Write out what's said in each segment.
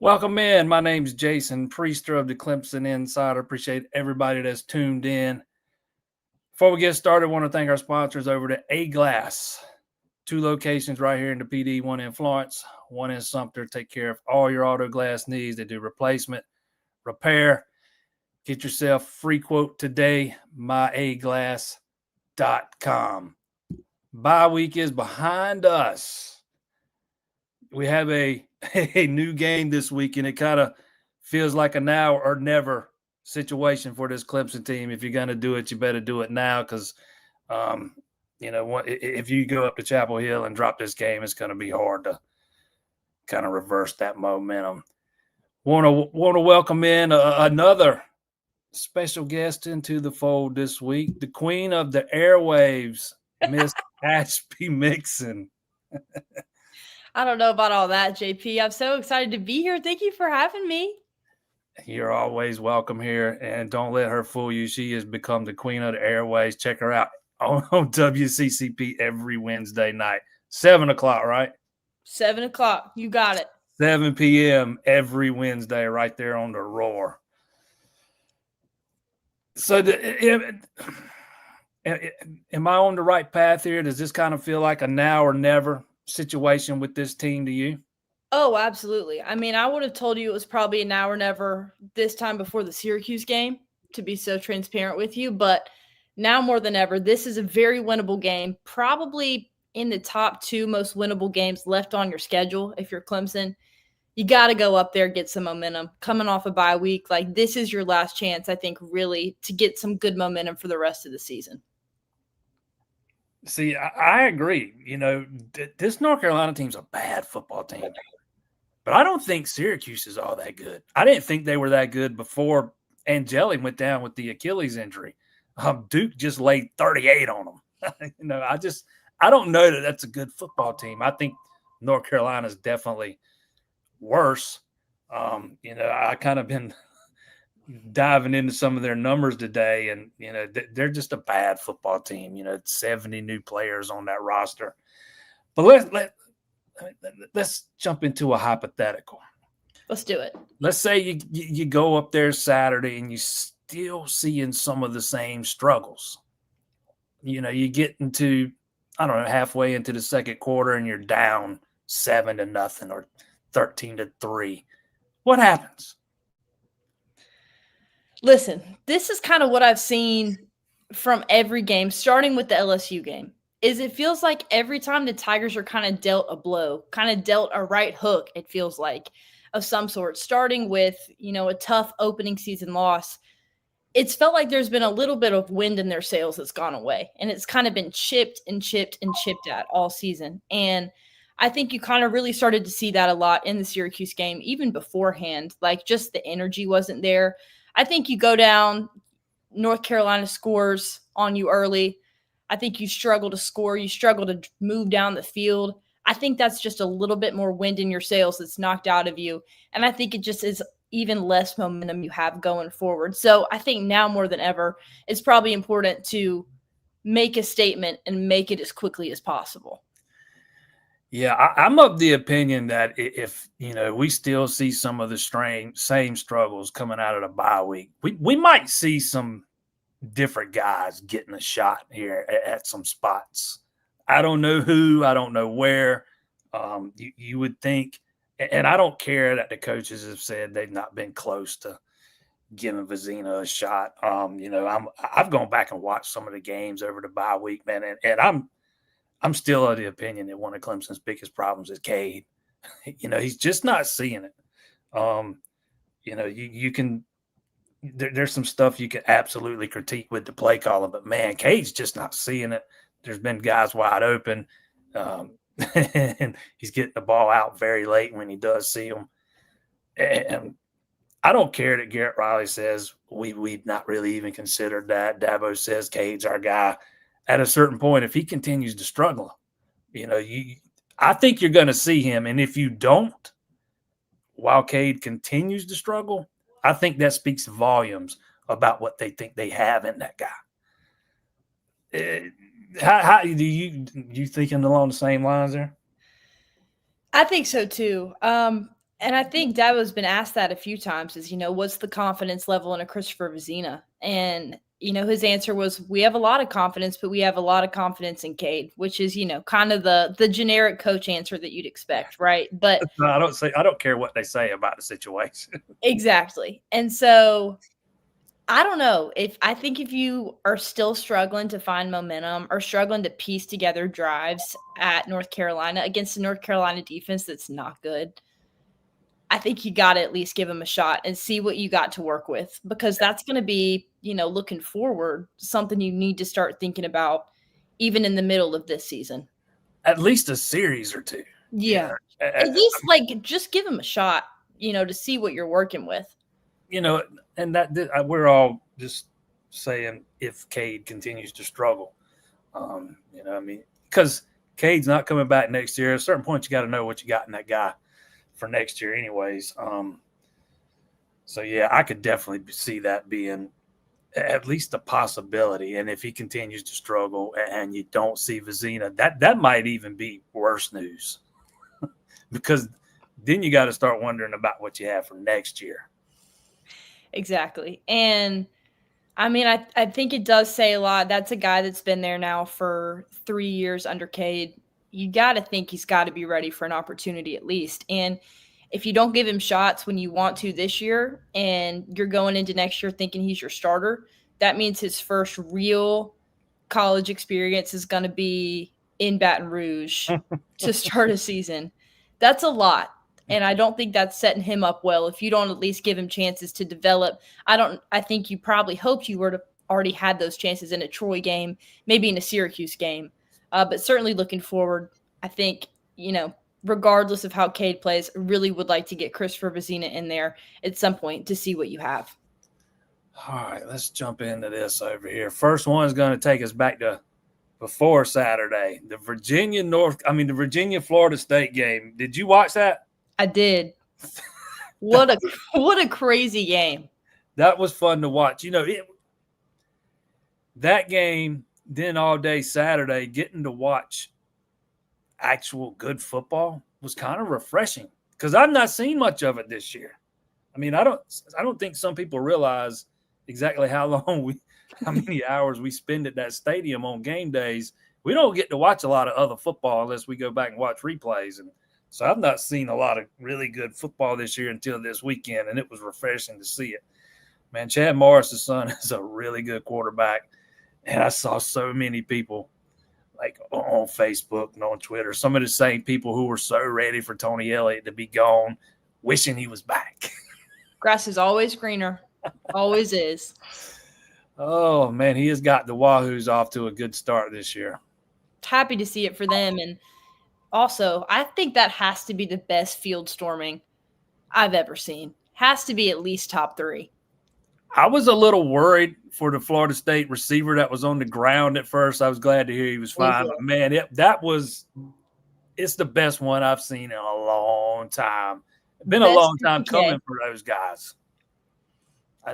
Welcome in. My name's Jason Priester of the Clemson Insider. Appreciate everybody that's tuned in. Before we get started, I want to thank our sponsors over at A-Glass. 2 locations right here in the PD, one in Florence, one in Sumter. Take care of all your auto glass needs. They do replacement, repair. Get yourself a free quote today, myaglass.com. Bye week is behind us. We have a new game this week, and it kind of feels like a now or never situation for this Clemson team. If you're going to do it, you better do it now because, if you go up to Chapel Hill and drop this game, it's going to be hard to kind of reverse that momentum. Want to welcome in another special guest into the fold this week, the queen of the airwaves, Miss Ashby Mixon. I don't know about all that, JP. I'm so excited to be here. Thank you for having me. You're always welcome here, and don't let her fool you. She has become the queen of the airways. Check her out on WCCP every Wednesday night, 7 o'clock, right? 7 o'clock. You got it. 7 p.m. every Wednesday right there on the Roar. So am I on the right path here? Does this kind of feel like a now or never situation with this team to you? Oh, absolutely. I mean, I would have told you it was probably an now or never this time before the Syracuse game, to be so transparent with you. But now more than ever, this is a very winnable game, probably in the top 2 most winnable games left on your schedule. If you're Clemson, you got to go up there, get some momentum. Coming off a bye week, like this is your last chance, I think, really to get some good momentum for the rest of the season. See, I agree. This North Carolina team's a bad football team. But I don't think Syracuse is all that good. I didn't think they were that good before Angeli went down with the Achilles injury. Duke just laid 38 on them. I don't know that that's a good football team. I think North Carolina is definitely worse. I kind of been diving into some of their numbers today, and they're just a bad football team. 70 new players on that roster. But let's jump into a hypothetical. Let's do it. Let's say you go up there Saturday and you still seeing some of the same struggles. You get into, halfway into the second quarter and you're down 7-0 or 13-3. What happens? Listen, this is kind of what I've seen from every game, starting with the LSU game. Is it feels like every time the Tigers are kind of dealt a blow, kind of dealt a right hook, it feels like, of some sort, starting with, a tough opening season loss. It's felt like there's been a little bit of wind in their sails that's gone away, and it's kind of been chipped and chipped and chipped at all season. And I think you kind of really started to see that a lot in the Syracuse game, even beforehand. Like, just the energy wasn't there. I think you go down, North Carolina scores on you early. I think you struggle to score. You struggle to move down the field. I think that's just a little bit more wind in your sails that's knocked out of you. And I think it just is even less momentum you have going forward. So I think now more than ever, it's probably important to make a statement and make it as quickly as possible. Yeah, I'm of the opinion that if, we still see some of the same struggles coming out of the bye week, we might see some different guys getting a shot here at some spots. I don't know who, I don't know where. You would think, and I don't care that the coaches have said they've not been close to giving Vizina a shot. I've gone back and watched some of the games over the bye week, man, and I'm still of the opinion that one of Clemson's biggest problems is Cade. He's just not seeing it. You can. There's some stuff you can absolutely critique with the play calling, but man, Cade's just not seeing it. There's been guys wide open, and he's getting the ball out very late when he does see them. And I don't care that Garrett Riley says we've not really even considered that. Dabo says Cade's our guy. At a certain point, if he continues to struggle, I think you're going to see him. And if you don't, while Cade continues to struggle, I think that speaks volumes about what they think they have in that guy. How do you thinking along the same lines there? I think so too. And I think Dabo's been asked that a few times is, what's the confidence level in a Christopher Vizina? And, his answer was, we have a lot of confidence, but we have a lot of confidence in Cade, which is, kind of the generic coach answer that you'd expect, right? But I don't care what they say about the situation. exactly. And so I don't know if you are still struggling to find momentum or struggling to piece together drives at North Carolina against the North Carolina defense that's not good, I think you got to at least give them a shot and see what you got to work with, because that's going to be, looking forward, something you need to start thinking about even in the middle of this season. At least a series or two. Yeah. At least just give them a shot, to see what you're working with. And we're all just saying if Cade continues to struggle, because Cade's not coming back next year. At a certain point, you got to know what you got in that guy for next year anyways. So yeah, I could definitely see that being at least a possibility. And if he continues to struggle and you don't see Vizina, that might even be worse news because then you got to start wondering about what you have for next year. Exactly. And I mean, I think it does say a lot. That's a guy that's been there now for 3 years under Cade. You got to think he's got to be ready for an opportunity at least. And if you don't give him shots when you want to this year and you're going into next year thinking he's your starter, that means his first real college experience is going to be in Baton Rouge to start a season. That's a lot. And I don't think that's setting him up well if you don't at least give him chances to develop. I think you probably hoped you would have already had those chances in a Troy game, maybe in a Syracuse game. But certainly looking forward, I think, regardless of how Cade plays, really would like to get Christopher Vizina in there at some point to see what you have. All right, let's jump into this over here. First one is going to take us back to before Saturday, the Virginia Florida State game. Did you watch that? I did. What a crazy game. That was fun to watch. That game, then all day Saturday, getting to watch actual good football was kind of refreshing because I've not seen much of it this year. I mean, I don't think some people realize exactly how many hours we spend at that stadium on game days. We don't get to watch a lot of other football unless we go back and watch replays. And so I've not seen a lot of really good football this year until this weekend, and it was refreshing to see it. Man, Chad Morris's son is a really good quarterback, and I saw so many people like on Facebook and on Twitter, some of the same people who were so ready for Tony Elliott to be gone, wishing he was back. Grass is always greener. Always is. Oh, man, he has got the Wahoos off to a good start this year. Happy to see it for them. And also, I think that has to be the best field storming I've ever seen. Has to be at least top 3. I was a little worried for the Florida State receiver that was on the ground at first. I was glad to hear he was fine. But, man, it's the best one I've seen in a long time. It's been a long time coming for those guys.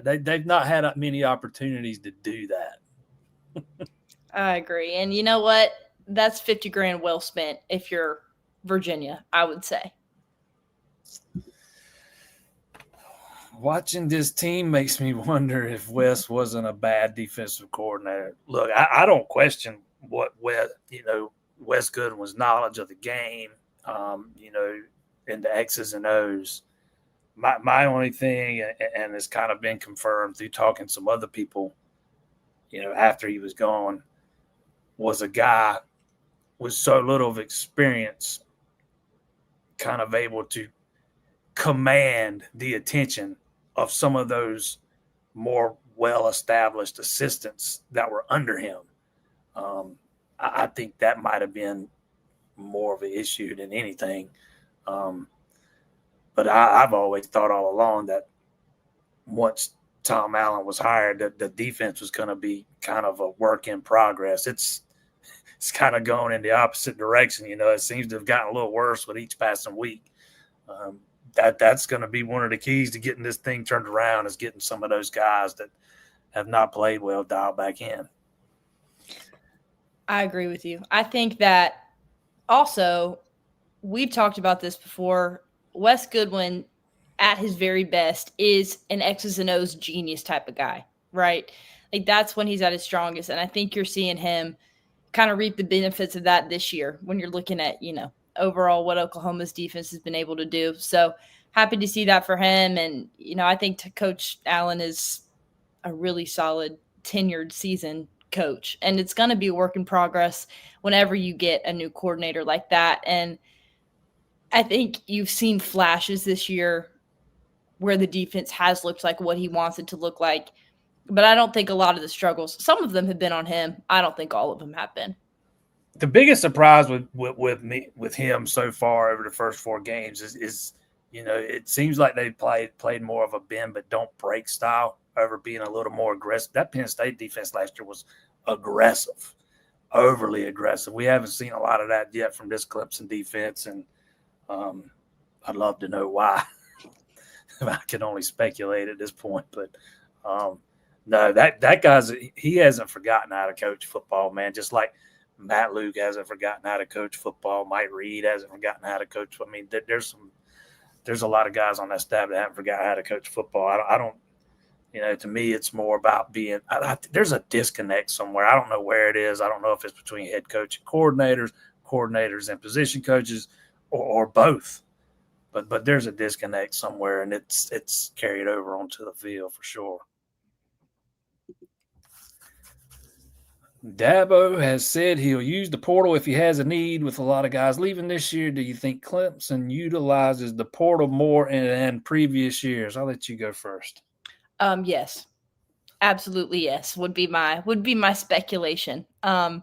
They've not had many opportunities to do that. I agree. And you know what? That's $50,000 well spent if you're Virginia, I would say. Watching this team makes me wonder if Wes wasn't a bad defensive coordinator. Look, I don't question what Wes Goodwin's knowledge of the game, and the X's and O's. My only thing, and it's kind of been confirmed through talking to some other people, after he was gone, was a guy with so little of experience kind of able to command the attention of some of those more well-established assistants that were under him. I think that might have been more of an issue than anything. But I've always thought all along that once Tom Allen was hired, that the defense was going to be kind of a work in progress. It's kind of going in the opposite direction. It seems to have gotten a little worse with each passing week. That's going to be one of the keys to getting this thing turned around, is getting some of those guys that have not played well dialed back in. I agree with you. I think that also we've talked about this before. Wes Goodwin at his very best is an X's and O's genius type of guy, right? Like that's when he's at his strongest. And I think you're seeing him kind of reap the benefits of that this year when you're looking at, overall what Oklahoma's defense has been able to do. So happy to see that for him. And, I think Coach Allen is a really solid tenured season coach. And it's going to be a work in progress whenever you get a new coordinator like that. And I think you've seen flashes this year where the defense has looked like what he wants it to look like. But I don't think a lot of the struggles, some of them have been on him. I don't think all of them have been. The biggest surprise with him so far over the first 4 games is it seems like they played more of a bend but don't break style over being a little more aggressive. That Penn State defense last year was aggressive, overly aggressive. We haven't seen a lot of that yet from this Clemson defense, and I'd love to know why. I can only speculate at this point, but no, that guy's he hasn't forgotten how to coach football, man. Just like Matt Luke hasn't forgotten how to coach football, Mike Reed hasn't forgotten how to coach. I mean, there's a lot of guys on that staff that haven't forgotten how to coach football. I don't to me, it's more about being. There's a disconnect somewhere. I don't know where it is. I don't know if it's between head coach and coordinators and position coaches, or both. But there's a disconnect somewhere, and it's carried over onto the field for sure. Dabo has said he'll use the portal if he has a need. With a lot of guys leaving this year, do you think Clemson utilizes the portal more than previous years? I'll let you go first. Yes, absolutely. Yes, would be my speculation. I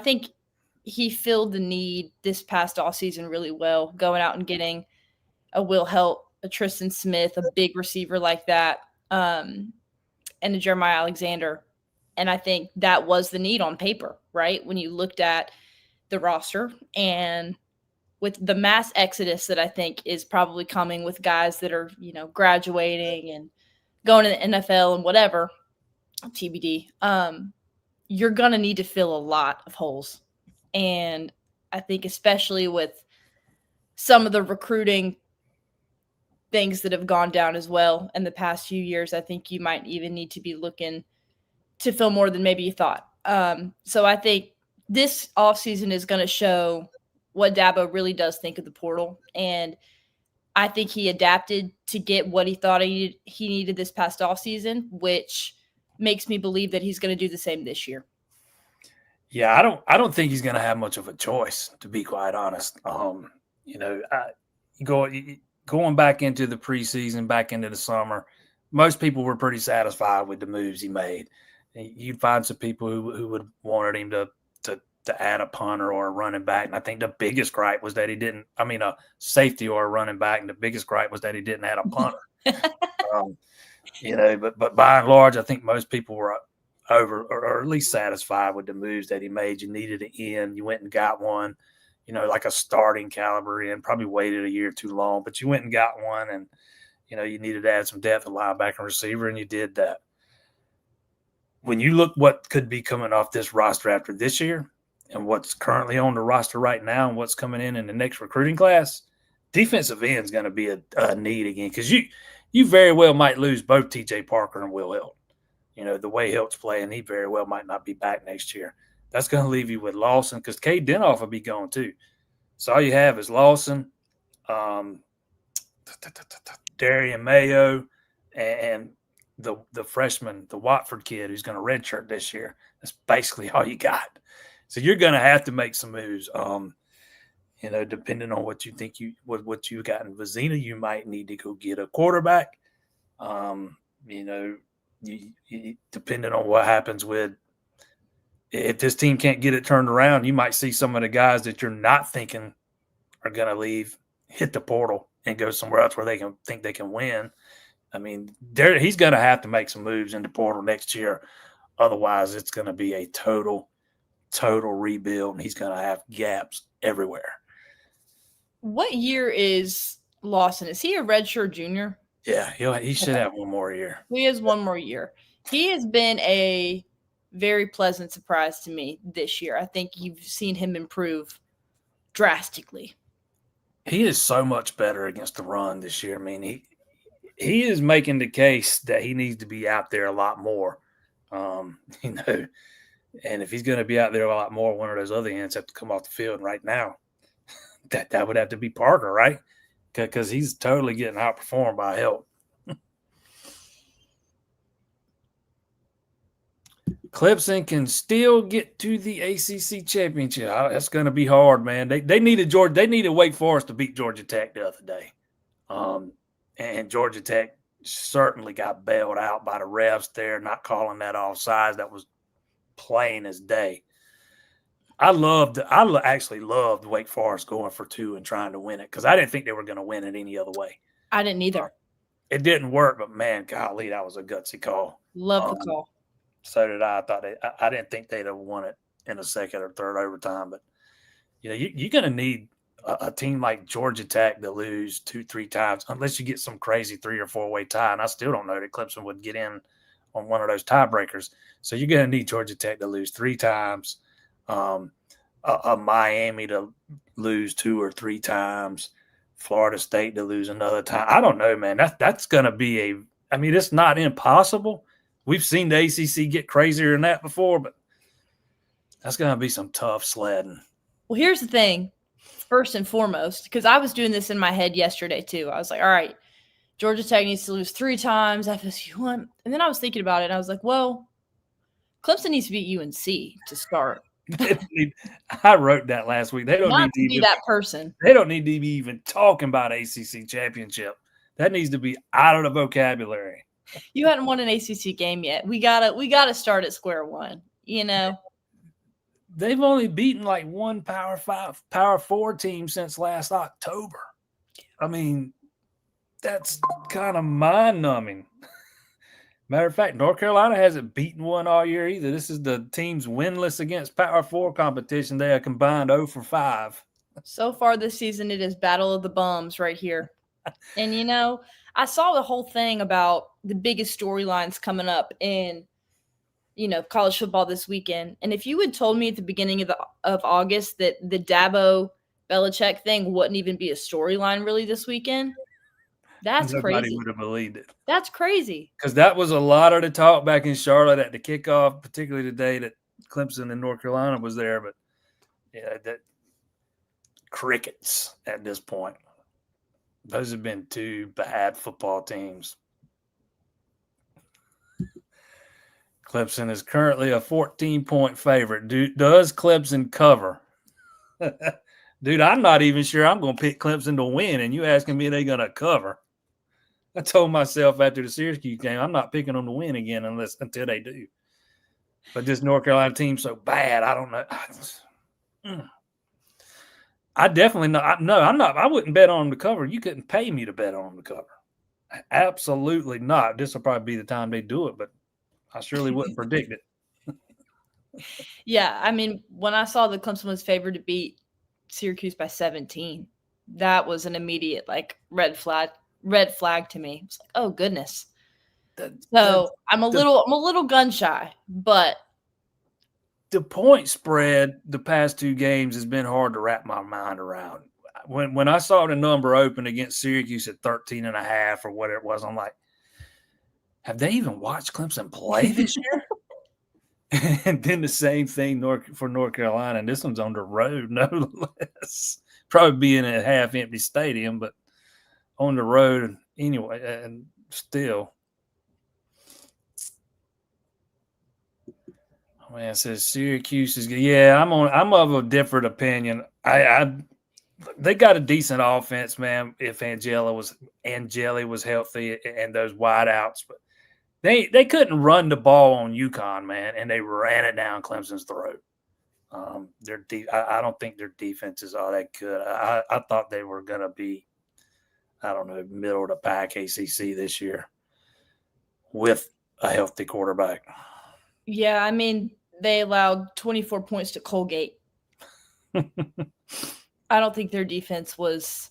think he filled the need this past off season really well, going out and getting a Will Helt, a Tristan Smith, a big receiver like that, and a Jeremiah Alexander. And I think that was the need on paper, right? When you looked at the roster and with the mass exodus that I think is probably coming with guys that are, graduating and going to the NFL and whatever, TBD, you're going to need to fill a lot of holes. And I think especially with some of the recruiting things that have gone down as well in the past few years, I think you might even need to be looking to fill more than maybe you thought. So I think this offseason is going to show what Dabo really does think of the portal. And I think he adapted to get what he thought he needed this past offseason, which makes me believe that he's going to do the same this year. Yeah, I don't think he's going to have much of a choice, to be quite honest. Going back into the preseason, back into the summer, most people were pretty satisfied with the moves he made. You'd find some people who would wanted him to add a punter or a running back. And I think the biggest gripe was that he didn't – a safety or a running back, and the biggest gripe was that he didn't add a punter. But by and large, I think most people were over or at least satisfied with the moves that he made. You needed an end. You went and got one, like a starting caliber end. Probably waited a year too long, but you went and got one, and, you needed to add some depth at linebacker and receiver, and you did that. When you look what could be coming off this roster after this year and what's currently on the roster right now and what's coming in the next recruiting class, defensive end is going to be a need again, because you very well might lose both T.J. Parker and Will Helt. The way Helt's playing, he very well might not be back next year. That's going to leave you with Lawson, because Cade Denoff will be gone too. So all you have is Lawson, Darian Mayo, and the freshman, the Watford kid who's going to redshirt this year. That's basically all you got. So you're going to have to make some moves. Depending on what you think what you got in Vizina, you might need to go get a quarterback. Depending on what happens with, if this team can't get it turned around, you might see some of the guys that you're not thinking are going to leave hit the portal and go somewhere else where they can think they can win. He's going to have to make some moves in the portal next year. Otherwise, it's going to be a total rebuild, and he's going to have gaps everywhere. What year is Lawson? Is he a redshirt junior? Yeah, he should have one more year. He has one more year. He has been a very pleasant surprise to me this year. I think you've seen him improve drastically. He is so much better against the run this year. I mean, he is making the case that he needs to be out there a lot more. You know, and if he's going to be out there a lot more, one of those other ends have to come off the field. And right now, that would have to be Parker, right? Because he's totally getting outperformed by help. Clemson can still get to the ACC championship. That's going to be hard, man. They needed Georgia. They needed Wake Forest to beat Georgia Tech the other day, and Georgia Tech certainly got bailed out by the refs there, not calling that offsides. That was plain as day. I actually loved Wake Forest going for 2 and trying to win it because I didn't think they were going to win it any other way. I didn't either. It didn't work, but man, golly, that was a gutsy call. Love the call. So did I. I didn't think they'd have won it in the second or third overtime, but you're going to need a team like Georgia Tech to lose 2-3 times unless you get some crazy 3 or 4-way tie. And I still don't know that Clemson would get in on one of those tiebreakers. So you're going to need Georgia Tech to lose 3 times, a Miami to lose 2 or 3 times, Florida State to lose another time. I don't know, man. That's going to be it's not impossible. We've seen the ACC get crazier than that before, but that's going to be some tough sledding. Well, here's the thing, first and foremost, because I was doing this in my head yesterday too. I was like, all right, Georgia Tech needs to lose 3 times, FSU 1. And then I was thinking about it, and I was like, well, Clemson needs to beat UNC to start. I wrote that last week. They don't Not need to be that person. They don't need to be even talking about ACC championship. That needs to be out of the vocabulary. You hadn't won an ACC game yet. We gotta start at square one. They've only beaten like one Power 5, Power 4 team since last October. I mean, that's kind of mind-numbing. Matter of fact, North Carolina hasn't beaten one all year either. This is the teams winless against Power 4 competition. They are combined 0 for 5. So far this season, it is Battle of the Bums right here. And, I saw the whole thing about the biggest storylines coming up in, college football this weekend. And if you had told me at the beginning of August that the Dabo Belichick thing wouldn't even be a storyline really this weekend, that's crazy. Nobody would have believed it. That's crazy. Because that was a lot of the talk back in Charlotte at the kickoff, particularly the day that Clemson and North Carolina was there. But that crickets at this point. Those have been 2 bad football teams. Clemson is currently a 14-point favorite. Does Clemson cover? Dude, I'm not even sure I'm going to pick Clemson to win, and you asking me they're going to cover. I told myself after the Syracuse game, I'm not picking them to win again until they do. But this North Carolina team's so bad, I don't know. I definitely not. No, I'm not. I wouldn't bet on them to cover. You couldn't pay me to bet on them to cover. Absolutely not. This will probably be the time they do it, but I surely wouldn't predict it. Yeah, when I saw that Clemson was favored to beat Syracuse by 17, that was an immediate red flag to me. It's like, oh goodness. I'm a little gun shy, but the point spread the past 2 games has been hard to wrap my mind around. When I saw the number open against Syracuse at 13.5 or whatever it was, I'm like, have they even watched Clemson play this year? And then the same thing for North Carolina, and this one's on the road, no less. Probably be in a half-empty stadium, but on the road anyway, and still. Man, it says Syracuse is good. Yeah, I'm of a different opinion. They got a decent offense, man. If Angeli was healthy and those wideouts, but they couldn't run the ball on UConn, man, and they ran it down Clemson's throat. I don't think their defense is all that good. I thought they were going to be, I don't know, middle of the pack ACC this year with a healthy quarterback. Yeah, they allowed 24 points to Colgate. I don't think their defense was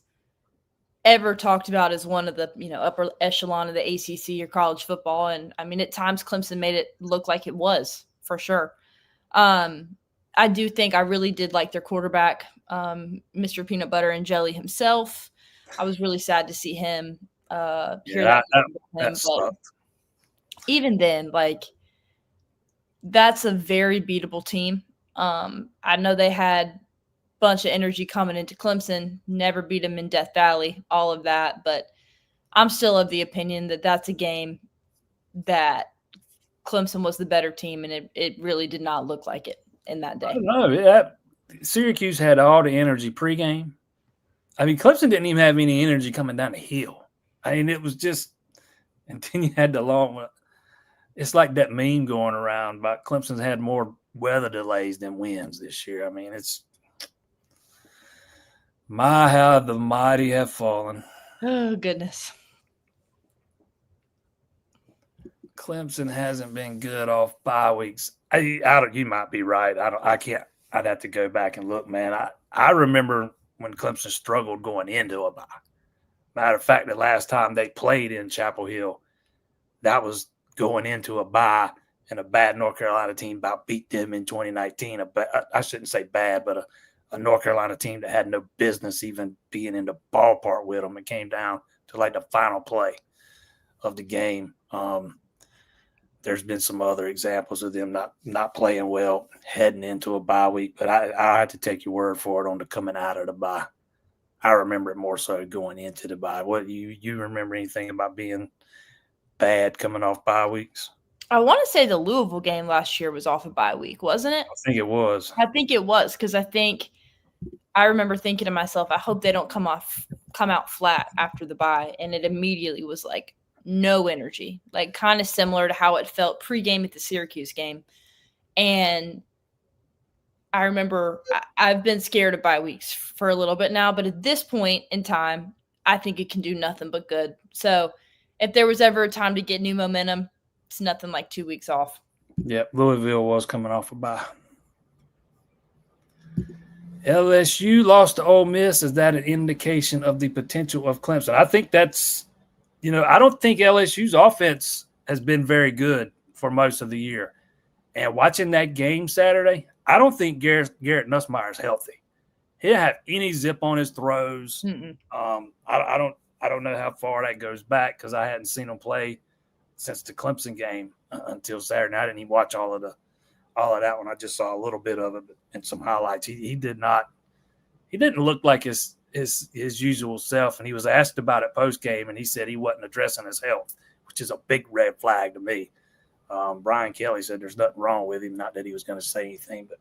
ever talked about as one of the, upper echelon of the ACC or college football. And at times Clemson made it look like it was, for sure. I do think I really did like their quarterback. Mr. Peanut Butter and Jelly himself. I was really sad to see him hear Yeah, that from that him. But sucked. even then, like, that's a very beatable team. I know they had a bunch of energy coming into Clemson, never beat them in Death Valley, all of that. But I'm still of the opinion that that's a game that Clemson was the better team, and it really did not look like it in that I day. don't know. Syracuse had all the energy pregame. I mean, Clemson didn't even have any energy coming down the hill. I mean, it was just, and then you had the long. It's like that meme going around about Clemson's had more weather delays than wins this year. I mean, it's my how the mighty have fallen. Oh, goodness. Clemson hasn't been good off bye weeks. You might be right. I can't. I'd have to go back and look, man. I remember when Clemson struggled going into a bye. Matter of fact, the last time they played in Chapel Hill, that was going into a bye, and a bad North Carolina team about beat them in 2019. I shouldn't say bad, but a North Carolina team that had no business even being in the ballpark with them. It came down to like the final play of the game. There's been some other examples of them not playing well heading into a bye week, but I had to take your word for it on the coming out of the bye. I remember it more so going into the bye. What you remember anything about being bad coming off bye weeks? I want to say the Louisville game last year was off a bye week, wasn't it? I think it was. I think it was, because I remember thinking to myself, I hope they don't come out flat after the bye, and it immediately was like no energy, like kind of similar to how it felt pregame at the Syracuse game. And I remember I've been scared of bye weeks for a little bit now, but at this point in time, I think it can do nothing but good. So if there was ever a time to get new momentum, it's nothing like 2 weeks off. Yep, Louisville was coming off a bye. LSU lost to Ole Miss. Is that an indication of the potential of Clemson? I think that's, I don't think LSU's offense has been very good for most of the year. And watching that game Saturday, I don't think Garrett Nussmeier's healthy. He didn't have any zip on his throws. I don't know how far that goes back because I hadn't seen him play since the Clemson game until Saturday. I didn't even watch all of that one. I just saw a little bit of it and some highlights. He didn't look like his usual self. And he was asked about it post game, and he said he wasn't addressing his health, which is a big red flag to me. Brian Kelly said there's nothing wrong with him. Not that he was going to say anything, but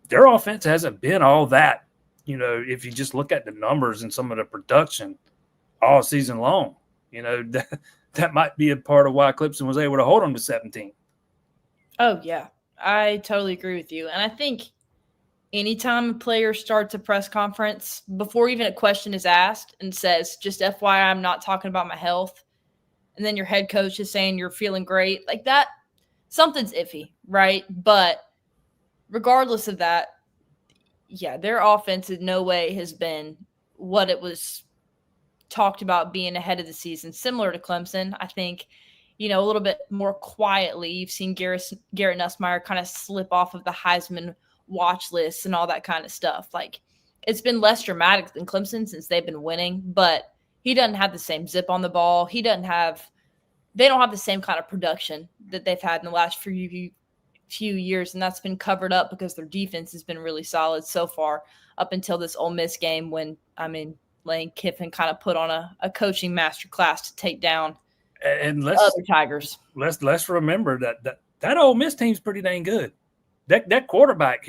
their offense hasn't been all that. If you just look at the numbers and some of the production all season long, that might be a part of why Clemson was able to hold them to 17. Oh, yeah. I totally agree with you. And I think anytime a player starts a press conference, before even a question is asked and says, just FYI, I'm not talking about my health, and then your head coach is saying you're feeling great, like that, something's iffy, right? But regardless of that, yeah, their offense in no way has been what it was talked about being ahead of the season, similar to Clemson. I think, a little bit more quietly, you've seen Garrett Nussmeier kind of slip off of the Heisman watch list and all that kind of stuff. Like, it's been less dramatic than Clemson since they've been winning, but he doesn't have the same zip on the ball. They don't have the same kind of production that they've had in the last few years, and that's been covered up because their defense has been really solid so far up until this Ole Miss game when, Lane Kiffin kind of put on a coaching masterclass to take down other Tigers. Let's remember that Ole Miss team's pretty dang good. That quarterback,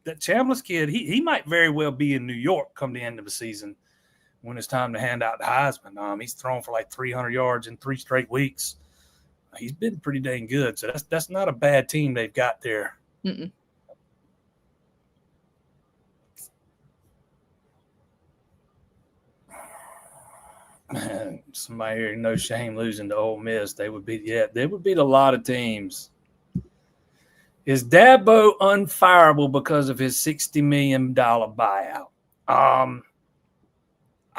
that Chambliss kid, he might very well be in New York come the end of the season when it's time to hand out the Heisman. He's thrown for like 300 yards in 3 straight weeks. He's been pretty dang good. So that's not a bad team they've got there. Mm-mm. Somebody here, no shame losing to Ole Miss. They would beat a lot of teams. Is Dabo unfireable because of his $60 million buyout? I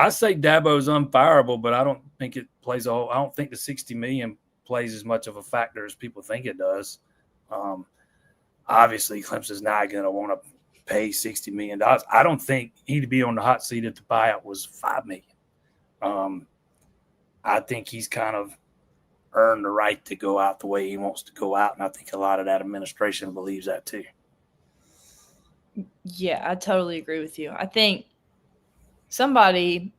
say Dabo's unfireable, but I don't think it plays I don't think the $60 million plays as much of a factor as people think it does. Obviously, Clemson's not going to want to pay $60 million. I don't think he'd be on the hot seat if the buyout was $5 million. I think he's kind of earned the right to go out the way he wants to go out, and I think a lot of that administration believes that too. Yeah, I totally agree with you. I think somebody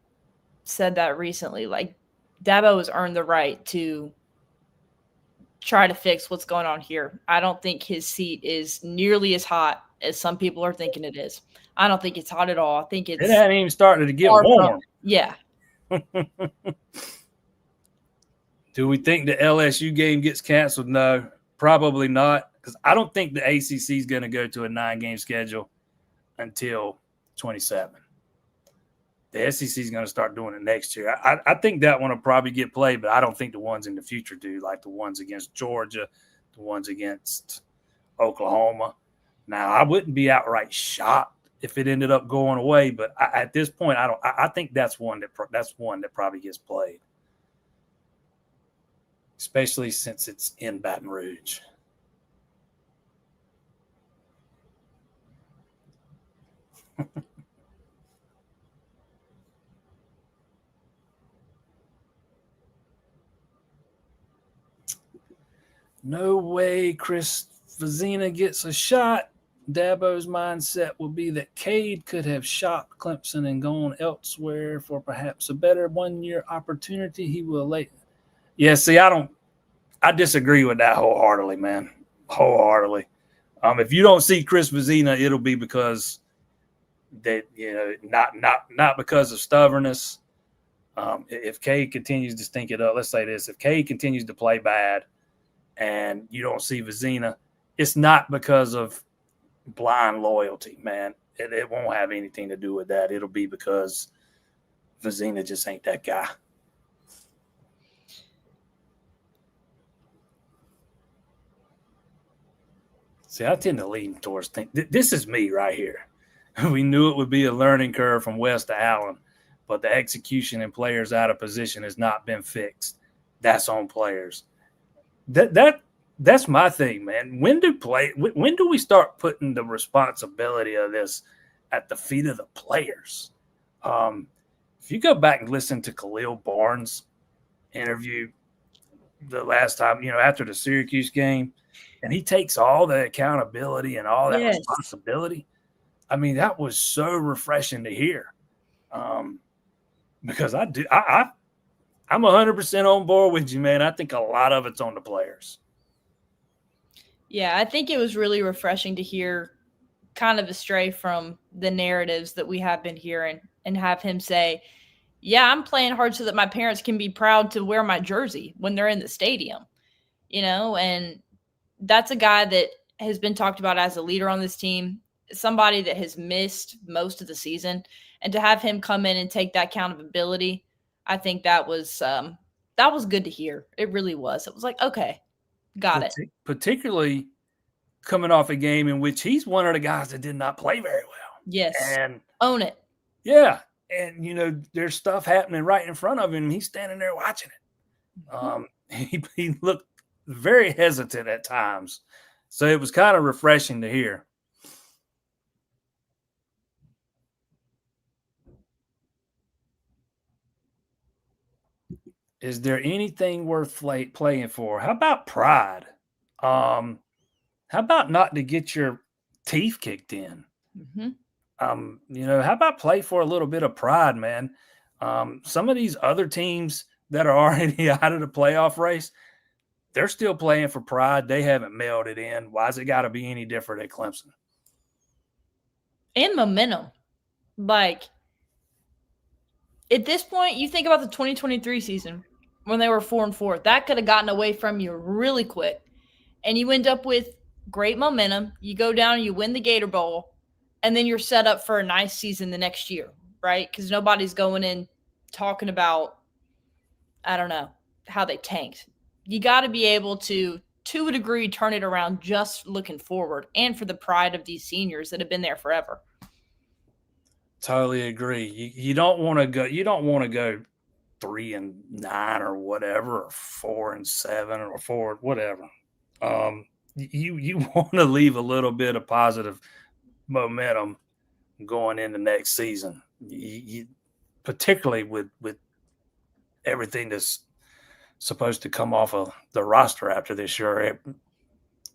said that recently, like Dabo has earned the right to try to fix what's going on here. I don't think his seat is nearly as hot as some people are thinking it is. I don't think it's hot at all. I think It hadn't even started to get far from- warm. Yeah. Do we think the LSU game gets canceled? No, probably not, because I don't think the ACC is going to go to a 9-game schedule until 27. The SEC is going to start doing it next year. I think that one will probably get played, but I don't think the ones in the future do, like the ones against Georgia, the ones against Oklahoma. Now, I wouldn't be outright shocked if it ended up going away, but at this point, I think that's one that probably gets played, especially since it's in Baton Rouge. No way Chris Vizina gets a shot. Dabo's mindset will be that Cade could have shocked Clemson and gone elsewhere for perhaps a better one-year opportunity. He will late. Yeah, see, I disagree with that wholeheartedly, man. Wholeheartedly. If you don't see Chris Vizina, it'll be because that, not because of stubbornness. If Cade continues to stink it up, let's say this: if Cade continues to play bad, and you don't see Vizina, it's not because of blind loyalty, man. It won't have anything to do with that. It'll be because Vizina just ain't that guy. See, I tend to lean towards this is me right here. We knew it would be a learning curve from West to Allen, but the execution and players out of position has not been fixed. That's on players. That's my thing, man. When do we start putting the responsibility of this at the feet of the players? If you go back and listen to Khalil Barnes' interview the last time, after the Syracuse game, and he takes all the accountability and all that responsibility. I mean, that was so refreshing to hear. Because I'm 100% on board with you, man. I think a lot of it's on the players. Yeah, I think it was really refreshing to hear kind of astray from the narratives that we have been hearing and have him say, yeah, I'm playing hard so that my parents can be proud to wear my jersey when they're in the stadium, and that's a guy that has been talked about as a leader on this team, somebody that has missed most of the season, and to have him come in and take that accountability, I think that was good to hear. It really was. It was like, okay, got it. Particularly coming off a game in which he's one of the guys that did not play very well. Yes. And own it. Yeah. And, there's stuff happening right in front of him, and he's standing there watching it. He looked very hesitant at times. So it was kind of refreshing to hear. Is there anything worth playing for? How about pride? How about not to get your teeth kicked in? Mm-hmm. How about play for a little bit of pride, man? Some of these other teams that are already out of the playoff race, they're still playing for pride. They haven't mailed it in. Why's it got to be any different at Clemson? And momentum. Like, at this point, you think about the 2023 season when they were 4-4. That could have gotten away from you really quick. And you end up with great momentum. You go down, you win the Gator Bowl, and then you're set up for a nice season the next year, right? Because nobody's going in talking about, I don't know, how they tanked. You got to be able to a degree, turn it around just looking forward and for the pride of these seniors that have been there forever. Totally agree. You don't want to go. You don't want to go 3-9 or whatever, or 4-7 or 4 whatever. You want to leave a little bit of positive momentum going into next season. Particularly with everything that's supposed to come off of the roster after this year.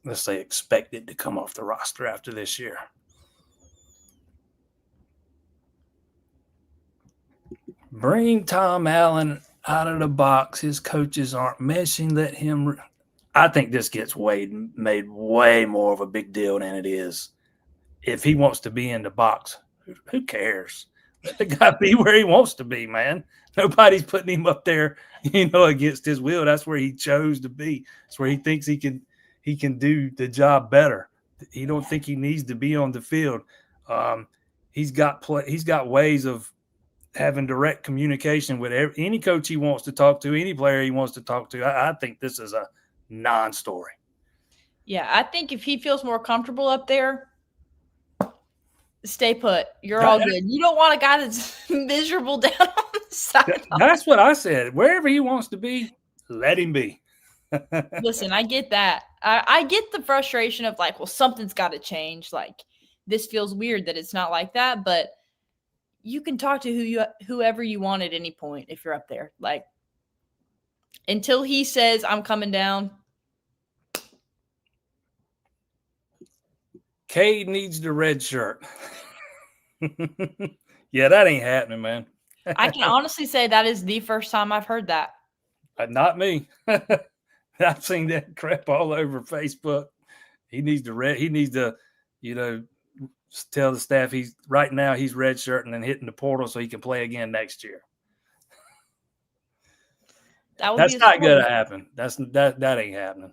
Let's say expected to come off the roster after this year. Bring Tom Allen out of the box. His coaches aren't meshing. Let him. I think this gets made way more of a big deal than it is. If he wants to be in the box, who cares? Let the guy be where he wants to be, man. Nobody's putting him up there, against his will. That's where he chose to be. It's where he thinks he can do the job better. He don't think he needs to be on the field. He's got ways of having direct communication with any coach he wants to talk to, any player he wants to talk to. I think this is a non-story. Yeah, I think if he feels more comfortable up there, stay put. You're all good. You don't want a guy that's miserable down on the sideline. That's what I said. Wherever he wants to be, let him be. Listen, I get that. I get the frustration of like, well, something's got to change. Like, this feels weird that it's not like that, but you can talk to whoever you want at any point if you're up there. Like, until he says, I'm coming down. Cade needs the red shirt. Yeah, that ain't happening, man. I can honestly say that is the first time I've heard that. Not me. I've seen that crap all over Facebook. He needs to, tell the staff he's red shirting and hitting the portal so he can play again next year. That's not going to happen. That ain't happening.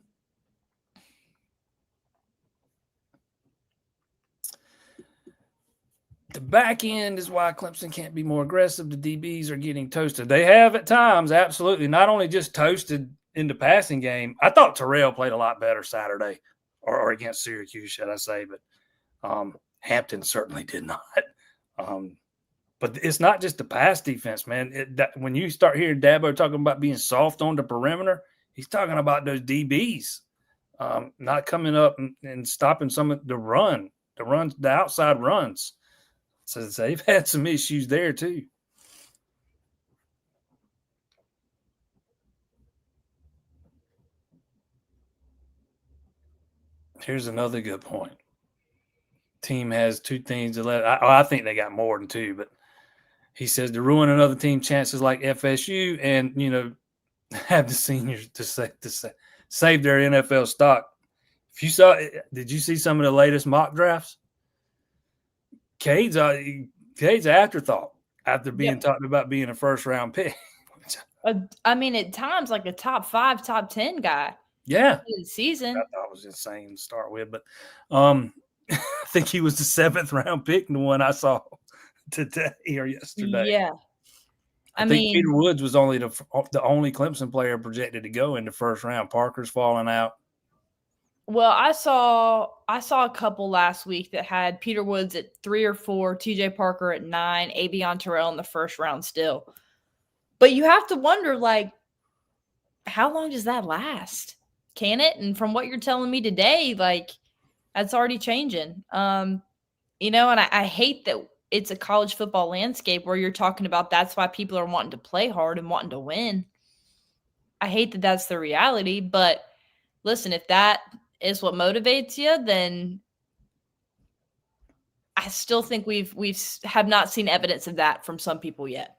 The back end is why Clemson can't be more aggressive. The DBs are getting toasted. They have at times, absolutely. Not only just toasted in the passing game. I thought Terrell played a lot better Saturday, or against Syracuse, should I say. But Hampton certainly did not. But it's not just the pass defense, man. When you start hearing Dabo talking about being soft on the perimeter, he's talking about those DBs not coming up and stopping some of the outside runs. So they've had some issues there too. Here's another good point. Team has two things to let. I think they got more than two, but he says to ruin another team chances like FSU and have the seniors to save their NFL stock. Did you see some of the latest mock drafts? Cade's afterthought after being talked about being a first round pick. I mean, at times like a top 5, top 10 guy. Yeah, the season. I thought it was insane to start with, but I think he was the 7th round pick, the one I saw today or yesterday. Yeah, I think Peter Woods was only the only Clemson player projected to go in the first round. Parker's falling out. Well, I saw a couple last week that had Peter Woods at 3 or 4, TJ Parker at 9, Avion Terrell in the first round still. But you have to wonder, like, how long does that last? Can it? And from what you're telling me today, like, that's already changing. And I hate that it's a college football landscape where you're talking about that's why people are wanting to play hard and wanting to win. I hate that that's the reality, but listen, if that is what motivates you, then I still think we have not seen evidence of that from some people yet.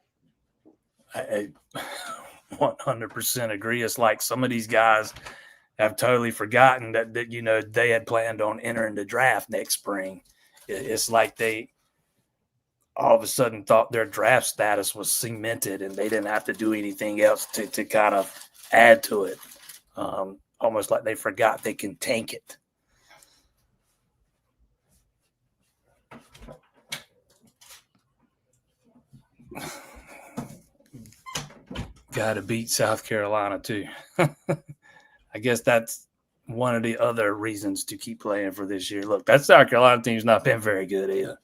I 100% agree. It's like some of these guys have totally forgotten that they had planned on entering the draft next spring. It's like they all of a sudden thought their draft status was cemented and they didn't have to do anything else to kind of add to it. Almost like they forgot they can tank it. Got to beat South Carolina too. I guess that's one of the other reasons to keep playing for this year. Look, that South Carolina team's not been very good either.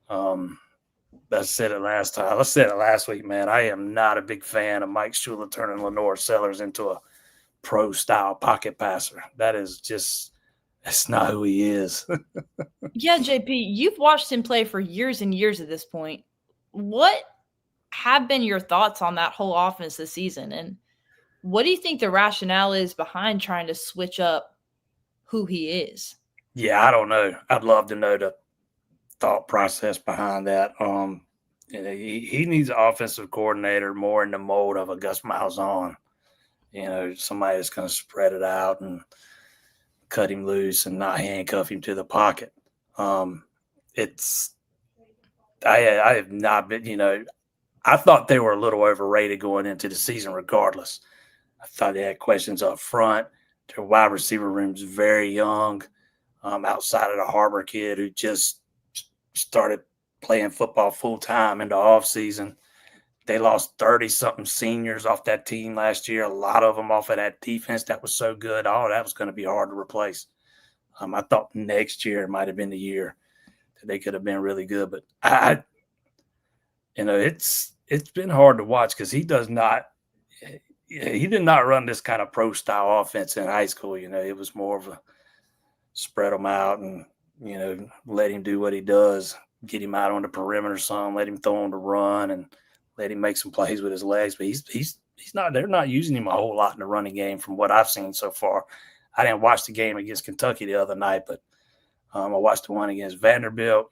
I said it last time. I said it last week, man. I am not a big fan of Mike Shula turning Lenore Sellers into a pro-style pocket passer. That is just That's not who he is. Yeah, JP, you've watched him play for years and years at this point. What have been your thoughts on that whole offense this season? And what do you think the rationale is behind trying to switch up who he is? Yeah, I don't know. I'd love to know the thought process behind that. He needs an offensive coordinator more in the mold of a Gus Malzahn. Somebody that's going to spread it out and cut him loose and not handcuff him to the pocket. I have not been, I thought they were a little overrated going into the season regardless. I thought they had questions up front. Their wide receiver room's very young, outside of the Harbor kid who just started playing football full-time in the offseason. They lost 30-something seniors off that team last year, a lot of them off of that defense that was so good. All that was going to be hard to replace. I thought next year might have been the year that they could have been really good. But it's been hard to watch because he did not run this kind of pro-style offense in high school. It was more of a spread them out and, let him do what he does, get him out on the perimeter some, let him throw on the run and let him make some plays with his legs. But he's not – they're not using him a whole lot in the running game from what I've seen so far. I didn't watch the game against Kentucky the other night, but I watched the one against Vanderbilt.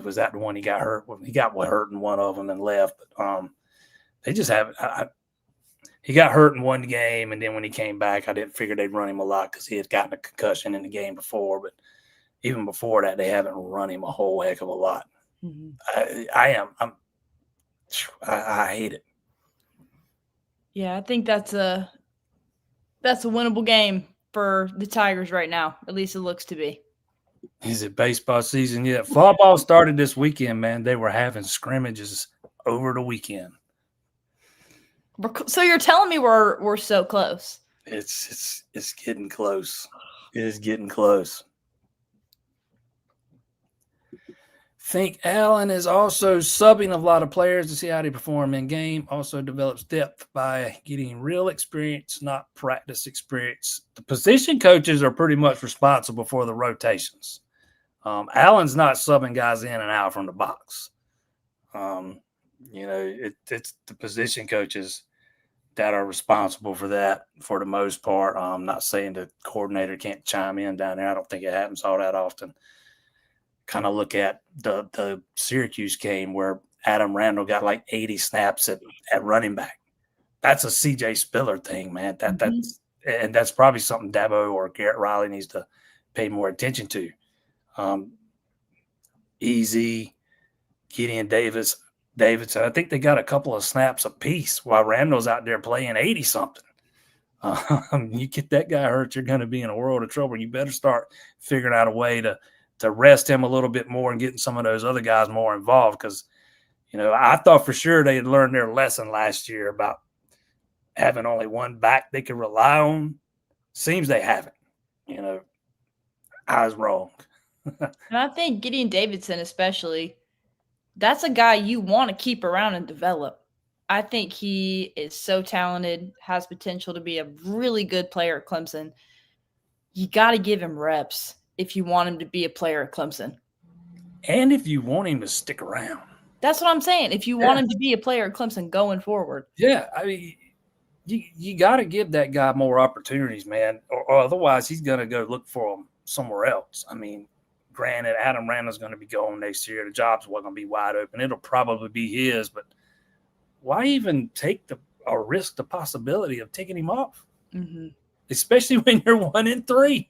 Was that the one he got hurt? Well, he got hurt in one of them and left. But they just haven't he got hurt in one game, and then when he came back, I didn't figure they'd run him a lot because he had gotten a concussion in the game before. But even before that, they haven't run him a whole heck of a lot. Mm-hmm. I hate it. Yeah, I think that's a winnable game for the Tigers right now. At least it looks to be. Is it baseball season yet? Football started this weekend, man. They were having scrimmages over the weekend. So you're telling me we're so close? It's getting close. It is getting close. Think Allen is also subbing a lot of players to see how they perform in game. Also develops depth by getting real experience, not practice experience. The position coaches are pretty much responsible for the rotations. Allen's not subbing guys in and out from the box. It's the position coaches that are responsible for that for the most part. I'm not saying the coordinator can't chime in down there. I don't think it happens all that often. Kind of look at the Syracuse game where Adam Randall got like 80 snaps at running back. That's a CJ Spiller thing, man. That's probably something Dabo or Garrett Riley needs to pay more attention to. Easy, Gideon Davidson. I think they got a couple of snaps apiece while Randall's out there playing 80-something. You get that guy hurt, you're going to be in a world of trouble. You better start figuring out a way to rest him a little bit more and getting some of those other guys more involved because, I thought for sure they had learned their lesson last year about having only one back they could rely on. Seems they haven't. I was wrong. And I think Gideon Davidson especially, that's a guy you want to keep around and develop. I think he is so talented, has potential to be a really good player at Clemson. You got to give him reps if you want him to be a player at Clemson. And if you want him to stick around. That's what I'm saying. If you want him to be a player at Clemson going forward. Yeah, I mean, you got to give that guy more opportunities, man, or otherwise he's going to go look for them somewhere else. I mean, granted, Adam Randall's going to be going next year. The job's going to be wide open. It'll probably be his, but why even take or risk the possibility of taking him off? Mm-hmm. Especially when you're 1-3.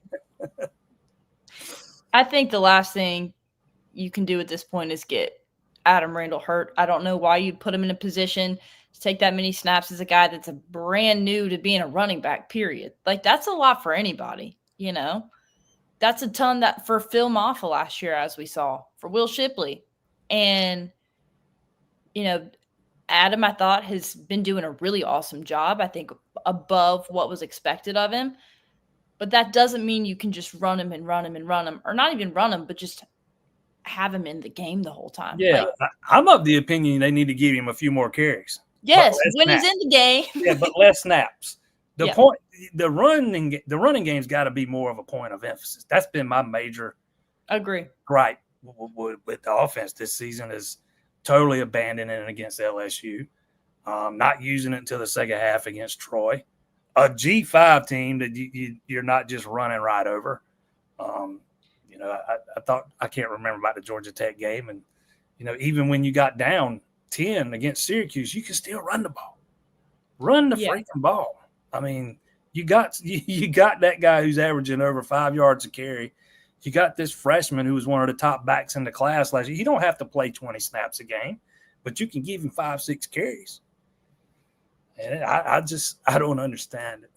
I think the last thing you can do at this point is get Adam Randall hurt. I don't know why you'd put him in a position to take that many snaps as a guy that's a brand new to being a running back, period. Like, that's a lot for anybody, That's a ton that for Phil Maffa last year, as we saw, for Will Shipley. And, Adam, I thought, has been doing a really awesome job. I think above what was expected of him. But that doesn't mean you can just run him, or not even run him, but just have him in the game the whole time. Yeah, I'm of the opinion they need to give him a few more carries. Yes, when snaps. He's in the game. Yeah, but less snaps. The point, the running game's got to be more of a point of emphasis. That's been my major gripe with the offense this season, is totally abandoning it against LSU, not using it until the second half against Troy, a G5 team that you're not just running right over. I thought, I can't remember about the Georgia Tech game, and even when you got down 10 against Syracuse, you can still run the ball, freaking ball. I mean, you got that guy who's averaging over 5 yards a carry. You got this freshman who was one of the top backs in the class last year. You don't have to play 20 snaps a game, but you can give him 5-6 carries. And I don't understand it.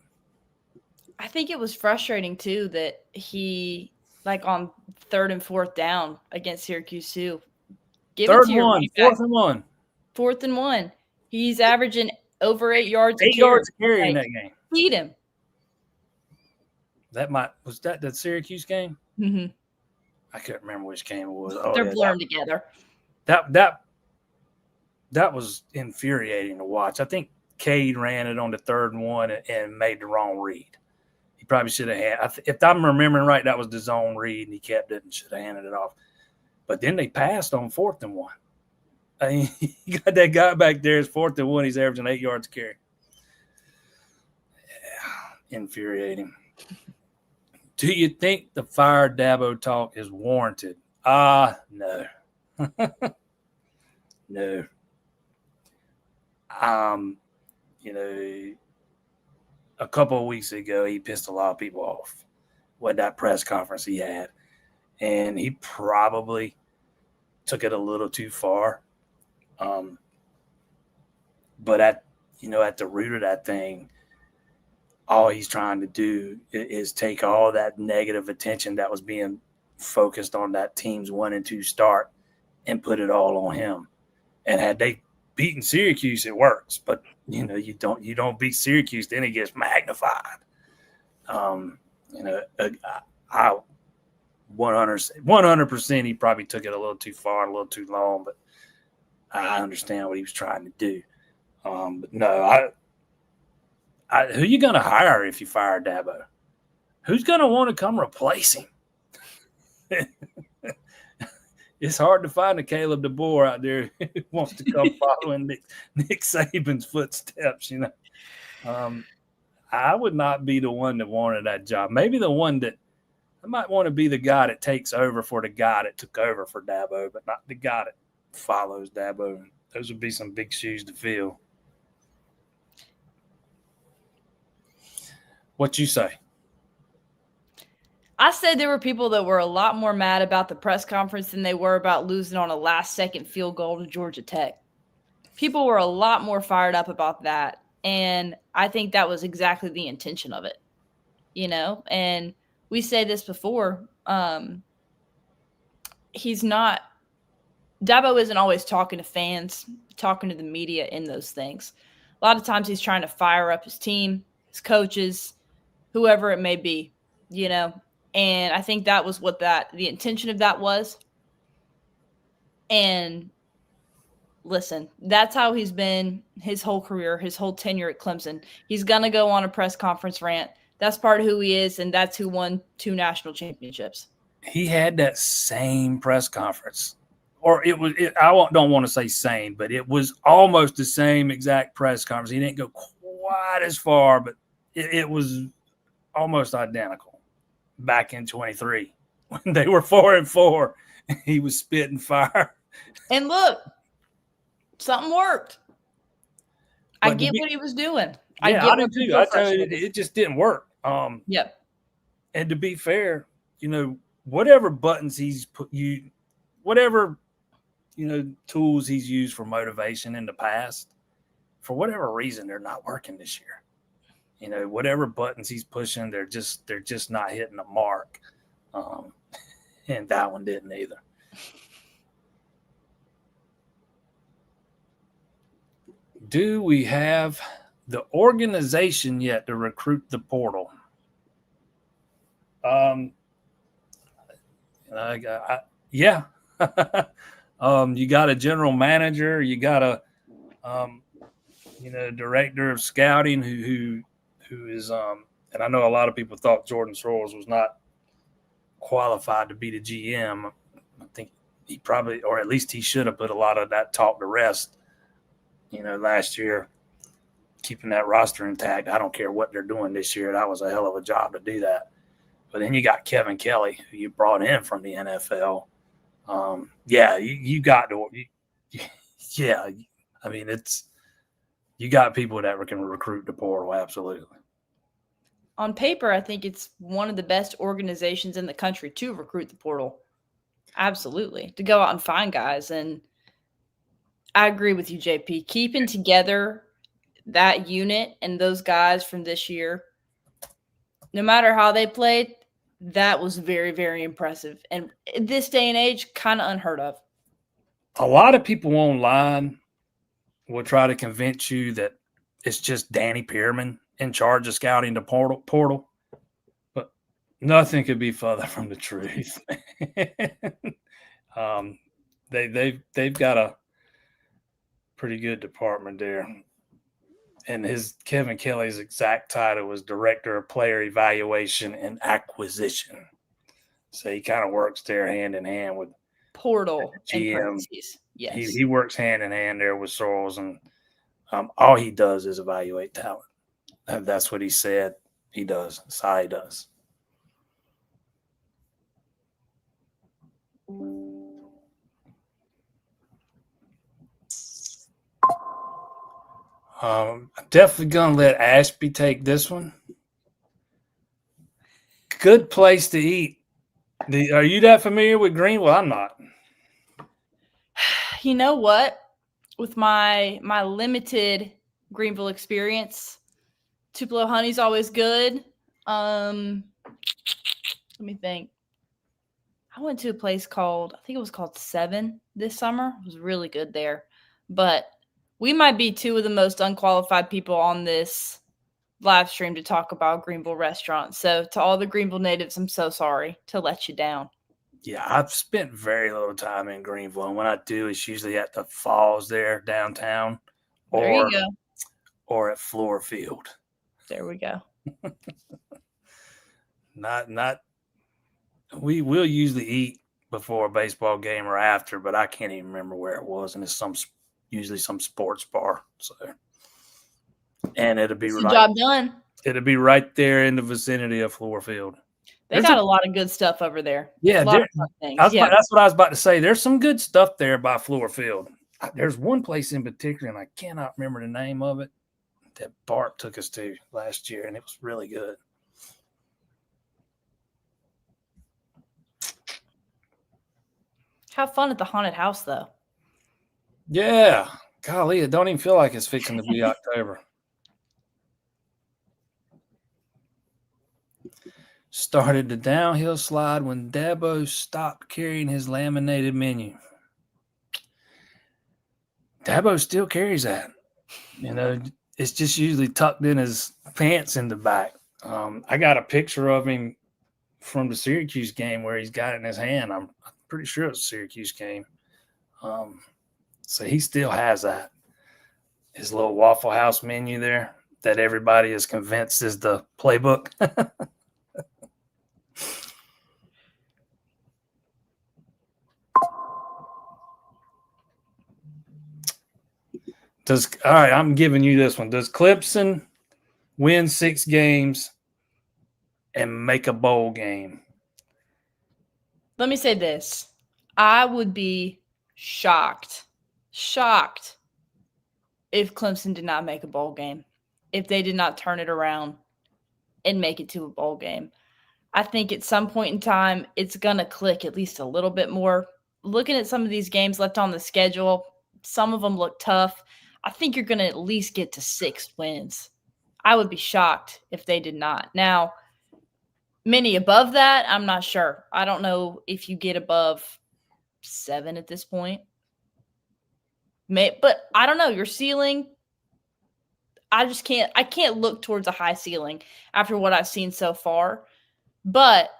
I think it was frustrating too that he, like, on 3rd and 4th down against Syracuse too. Fourth and one. 4th and 1. He's averaging over 8 yards. 8 yards a carry in that game. Feed him. Was that the Syracuse game? Mm-hmm. I can't remember which game it was. They're blurring together. That was infuriating to watch. I think Cade ran it on the 3rd and 1 and made the wrong read. He probably should have had. If I'm remembering right, that was the zone read, and he kept it and should have handed it off. But then they passed on 4th and 1. I mean, you got that guy back there. It's 4th and 1. He's averaging 8 yards a carry. Yeah, infuriating. Do you think the fire Dabo talk is warranted? No. No. A couple of weeks ago, he pissed a lot of people off with that press conference he had. And he probably took it a little too far. But at the root of that thing, all he's trying to do is take all that negative attention that was being focused on that team's 1-2 start and put it all on him. And had they beaten Syracuse, it works. But you don't beat Syracuse, then it gets magnified. I 100% he probably took it a little too far, a little too long, but I understand what he was trying to do. But no, who you going to hire if you fire Dabo? Who's going to want to come replace him? It's hard to find a Caleb DeBoer out there who wants to come following Nick Saban's footsteps. I would not be the one that wanted that job. Maybe the one that I might want to be the guy that takes over for the guy that took over for Dabo, but not the guy that follows Dabo. Those would be some big shoes to fill. What you say? I said there were people that were a lot more mad about the press conference than they were about losing on a last-second field goal to Georgia Tech. People were a lot more fired up about that, and I think that was exactly the intention of it. And we say this before. Dabo isn't always talking to fans, talking to the media in those things. A lot of times he's trying to fire up his team, his coaches, whoever it may be, and I think that was what the intention of that was. And listen, that's how he's been his whole career, his whole tenure at Clemson. He's going to go on a press conference rant. That's part of who he is, and that's who won 2 national championships. He had that same press conference. Or I don't want to say same, but it was almost the same exact press conference. He didn't go quite as far, but it was almost identical back in 23 when they were 4-4. He was spitting fire. And look, something worked. I get what he was doing. I do too. I tell you, it just didn't work. Yep. And to be fair, whatever buttons he's whatever tools he's used for motivation in the past, for whatever reason, they're not working this year. Whatever buttons he's pushing, they're just not hitting the mark. And that one didn't either. Do we have the organization yet to recruit the portal? Yeah. You got a general manager, you got a director of scouting who who is and I know a lot of people thought Jordan Sorrells was not qualified to be the GM. I think he probably, or at least he should have put a lot of that talk to rest, last year, keeping that roster intact. I don't care what they're doing this year. That was a hell of a job to do that. But then you got Kevin Kelly, who you brought in from the NFL. You got to, yeah. I mean, you got people that can recruit the portal, absolutely. On paper, I think it's one of the best organizations in the country to recruit the portal. Absolutely. To go out and find guys. And I agree with you, JP. Keeping together that unit and those guys from this year, no matter how they played, that was very, very impressive. And in this day and age, kind of unheard of. A lot of people online will try to convince you that it's just Danny Pearman in charge of scouting the portal. But nothing could be further from the truth. They've got a pretty good department there. And Kevin Kelly's exact title was Director of Player Evaluation and Acquisition. So he kind of works there hand in hand with portal GM. Yes. He works hand in hand there with Sorrells, and all he does is evaluate talent. That's what he said he does. That's how he does. I'm definitely going to let Ashby take this one. Good place to eat. Are you that familiar with Greenville? I'm not. You know what? With my limited Greenville experience, Tupelo Honey's always good. Let me think. I went to a place called, I think it was called Seven this summer. It was really good there. But we might be two of the most unqualified people on this live stream to talk about Greenville restaurants. So to all the Greenville natives, I'm so sorry to let you down. Yeah, I've spent very little time in Greenville. And when I do, it's usually at the falls there downtown. There you go. Or at Floor Field. There we go. We will usually eat before a baseball game or after, but I can't even remember where it was. And it's usually some sports bar. So, and it'll be job done. It'll be right there in the vicinity of Floor Field. They got a lot of good stuff over there. Yeah, that's what I was about to say. There's some good stuff there by Floor Field. There's one place in particular, and I cannot remember the name of it, that Bart took us to last year, and it was really good. Have fun at the haunted house, though. Yeah. Golly, it don't even feel like it's fixing to be October. Started the downhill slide when Dabo stopped carrying his laminated menu. Dabo still carries that. It's just usually tucked in his pants in the back. I got a picture of him from the Syracuse game where he's got it in his hand. I'm pretty sure it was a Syracuse game. So he still has that. His little Waffle House menu there that everybody is convinced is the playbook. All right, I'm giving you this one. Does Clemson win 6 games and make a bowl game? Let me say this. I would be shocked if Clemson did not make a bowl game, if they did not turn it around and make it to a bowl game. I think at some point in time, it's going to click at least a little bit more. Looking at some of these games left on the schedule, some of them look tough. I think you're going to at least get to 6 wins. I would be shocked if they did not. Now, many above that, I'm not sure. I don't know if you get above 7 at this point. But I don't know. Your ceiling, I can't look towards a high ceiling after what I've seen so far. But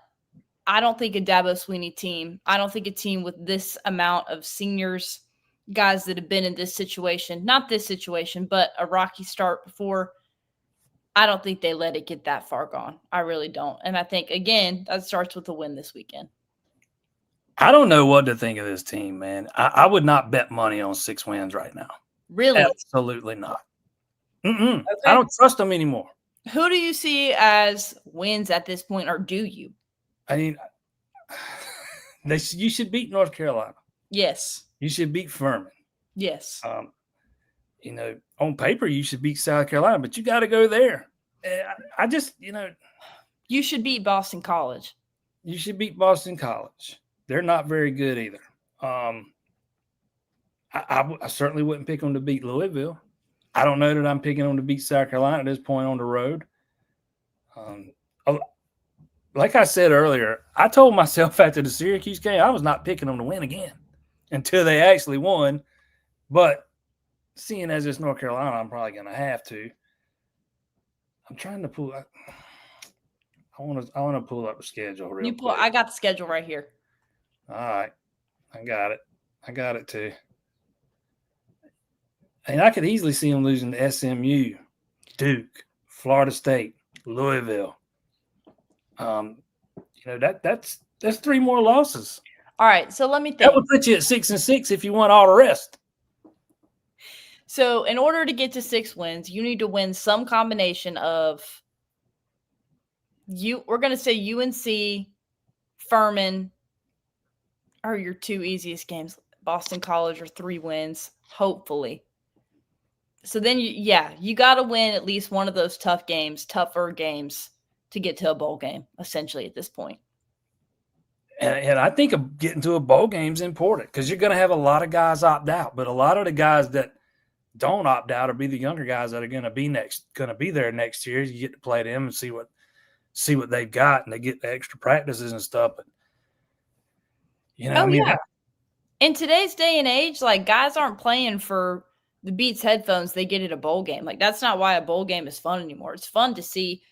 I don't think a Dabo Swinney team, I don't think a team with this amount of seniors, guys that have been in this situation, not this situation, but a rocky start before, I don't think they let it get that far gone. I really don't. And I think, again, that starts with a win this weekend. I don't know what to think of this team, man. I would not bet money on 6 wins right now. Really? Absolutely not. I Okay. don't trust them anymore. Who do you see as wins at this point, or do you? I mean, you should beat North Carolina. Yes. You should beat Furman. Yes. On paper, you should beat South Carolina, but you got to go there. I just, you should beat Boston College. You should beat Boston College. They're not very good either. I certainly wouldn't pick them to beat Louisville. I don't know that I'm picking them to beat South Carolina at this point on the road. Like I said earlier, I told myself after the Syracuse game, I was not picking them to win again until they actually won. But seeing as it's North Carolina, I'm probably going to have to. I'm trying to pull. I want to pull up the schedule real quick. I got the schedule right here. All right, I got it too. And I could easily see them losing to SMU, Duke, Florida State, Louisville. That's 3 more losses. All right, so let me think. That would put you at 6-6 if you won all the rest. So in order to get to 6 wins, you need to win some combination of we're going to say UNC, Furman are your 2 easiest games. Boston College are 3 wins, hopefully. So then you got to win at least one of those tougher games to get to a bowl game, essentially, at this point. And I think getting to a bowl game is important because you're going to have a lot of guys opt out, but a lot of the guys that don't opt out or be the younger guys that are going to be there next year. You get to play them and see what they've got, and they get the extra practices and stuff. But in today's day and age, like, guys aren't playing for the Beats headphones they get at a bowl game. Like, that's not why a bowl game is fun anymore. It's fun to see,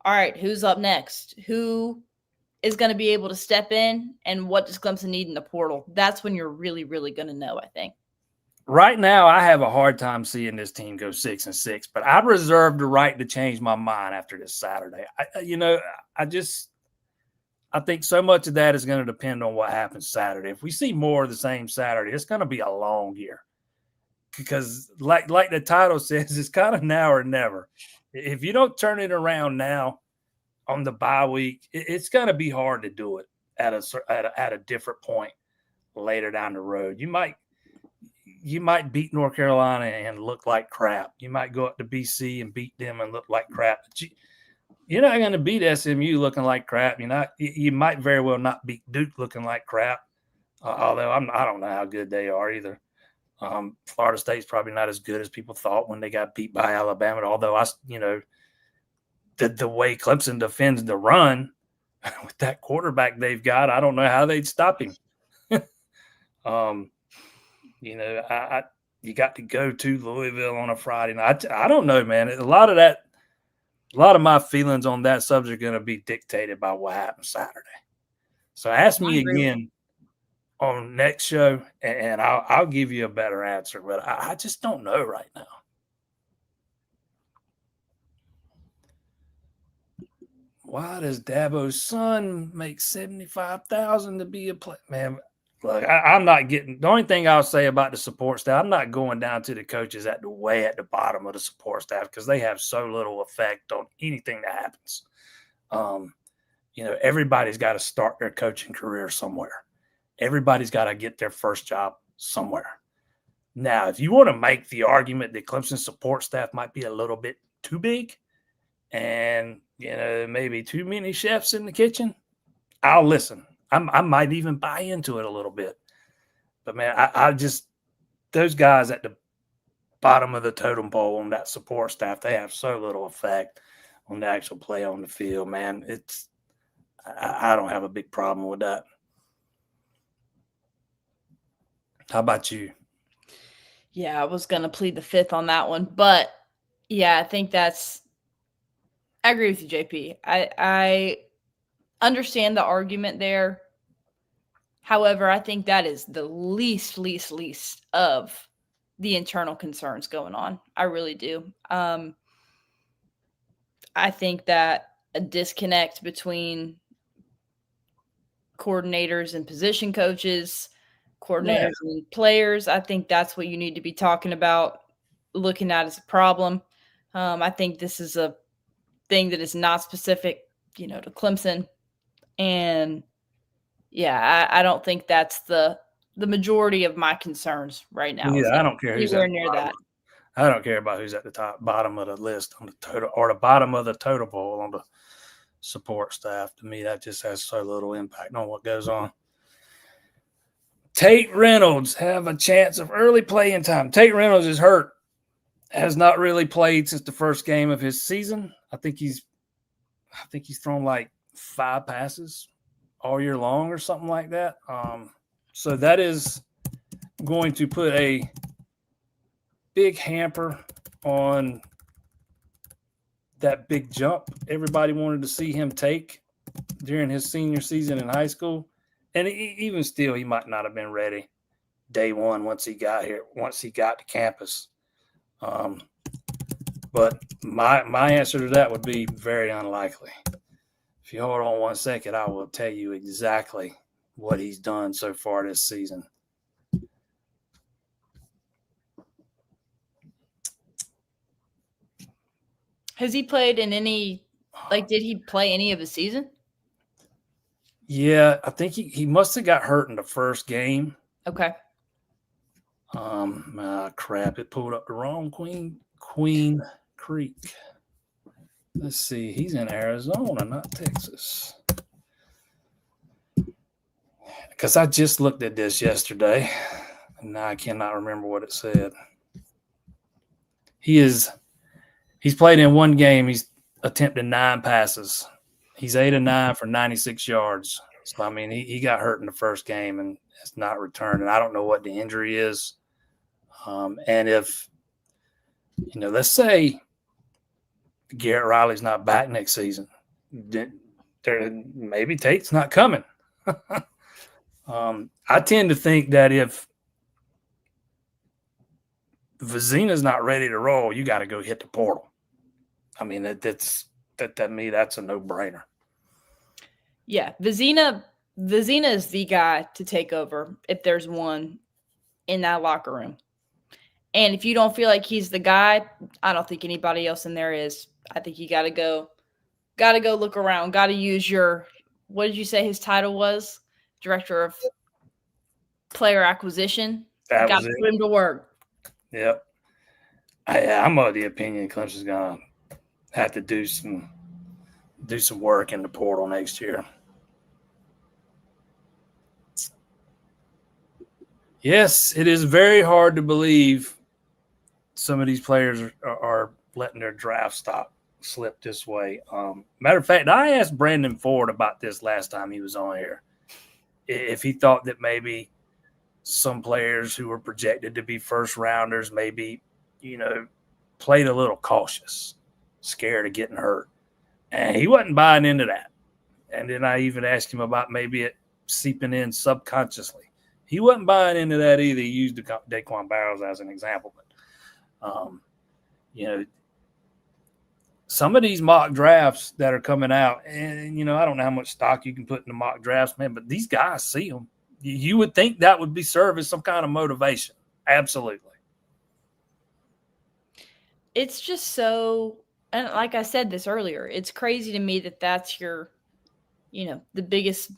all right, who's up next? Who is going to be able to step in, and what does Clemson need in the portal? That's when you're really, really going to know, I think. Right now, I have a hard time seeing this team go 6-6, but I reserve the right to change my mind after this Saturday. I think so much of that is going to depend on what happens Saturday. If we see more of the same Saturday, it's going to be a long year because, like the title says, it's kind of now or never. If you don't turn it around now on the bye week, it's going to be hard to do it at a different point later down the road. You might beat North Carolina and look like crap. You might go up to BC and beat them and look like crap. But you're not going to beat SMU looking like crap. You might very well not beat Duke looking like crap. Although I don't know how good they are either. Florida State's probably not as good as people thought when they got beat by Alabama. Although the way Clemson defends the run with that quarterback they've got, I don't know how they'd stop him. You got to go to Louisville on a Friday night. I don't know, man. A lot of my feelings on that subject are going to be dictated by what happens Saturday. So ask me again on next show, and I'll give you a better answer. But I just don't know right now. Why does Dabo's son make $75,000 to be a player? Man, look, I'm not getting – the only thing I'll say about the support staff, I'm not going down to the coaches way at the bottom of the support staff because they have so little effect on anything that happens. Everybody's got to start their coaching career somewhere. Everybody's got to get their first job somewhere. Now, if you want to make the argument that Clemson support staff might be a little bit too big and, maybe too many chefs in the kitchen, I'll listen. I might even buy into it a little bit. But, man, I just – those guys at the bottom of the totem pole on that support staff, they have so little effect on the actual play on the field, man. I don't have a big problem with that. How about you? Yeah, I was going to plead the fifth on that one. But, yeah, I think I agree with you, JP. I understand the argument there. However, I think that is the least of the internal concerns going on. I really do. I think that a disconnect between coordinators and position coaches, coordinators and players, I think that's what you need to be talking about, looking at as a problem. I think this is a thing that is not specific, to Clemson. And yeah, I don't think that's the majority of my concerns right now. Yeah, I don't care who's anywhere near that. I don't care about who's at the bottom of the list on the total or the bottom of the totem pole on the support staff. To me, that just has so little impact on what goes on. Tate Reynolds have a chance of early playing time. Tate Reynolds is hurt, has not really played since the first game of his season. I think he's thrown like 5 passes all year long or something like that. So that is going to put a big hamper on that big jump everybody wanted to see him take during his senior season in high school. And even still, he might not have been ready day one once he got to campus. But my answer to that would be very unlikely. If you hold on 1 second, I will tell you exactly what he's done so far this season. Has he played in any – did he play any of the season? Yeah, I think he must have got hurt in the first game. Okay. Crap, it pulled up the wrong Queen Creek. Let's see. He's in Arizona, not Texas. Because I just looked at this yesterday, and now I cannot remember what it said. He's played in one game. He's attempted 9 passes. He's 8 of 9 for 96 yards. So, I mean, he got hurt in the first game and has not returned. And I don't know what the injury is. And if, let's say Garrett Riley's not back next season, maybe Tate's not coming. I tend to think that if Vizina's not ready to roll, you got to go hit the portal. I mean, that's a no-brainer. Yeah, Vizina is the guy to take over if there's one in that locker room. And if you don't feel like he's the guy, I don't think anybody else in there is. I think you got to go look around. Got to use your, what did you say his title was? Director of Player Acquisition. Got to put him to work. Yep. I'm of the opinion Clemson's gonna have to do some work in the portal next year. Yes, it is very hard to believe some of these players are letting their draft stock slip this way. Matter of fact, I asked Brandon Ford about this last time he was on here, if he thought that maybe some players who were projected to be first rounders maybe, played a little cautious, scared of getting hurt. And he wasn't buying into that. And then I even asked him about maybe it seeping in subconsciously. He wasn't buying into that either. He used Daquan Barrows as an example. But, some of these mock drafts that are coming out, and, I don't know how much stock you can put in the mock drafts, man, but these guys see them. You would think that would be serve as some kind of motivation. Absolutely. It's just so, and like I said this earlier, it's crazy to me that that's your, the biggest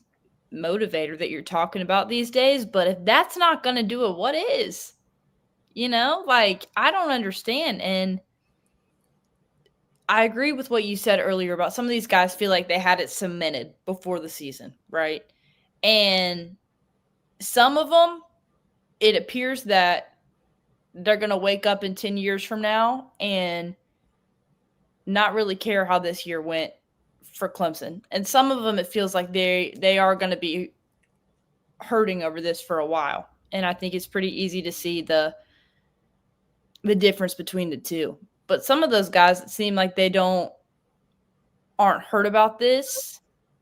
motivator that you're talking about these days. But if that's not going to do it, what is? I don't understand. And I agree with what you said earlier about some of these guys feel like they had it cemented before the season, right? And some of them, it appears that they're going to wake up in 10 years from now and not really care how this year went for Clemson. And some of them, it feels like they are going to be hurting over this for a while. And I think it's pretty easy to see the difference between the two. But some of those guys that seem like they aren't hurt about this,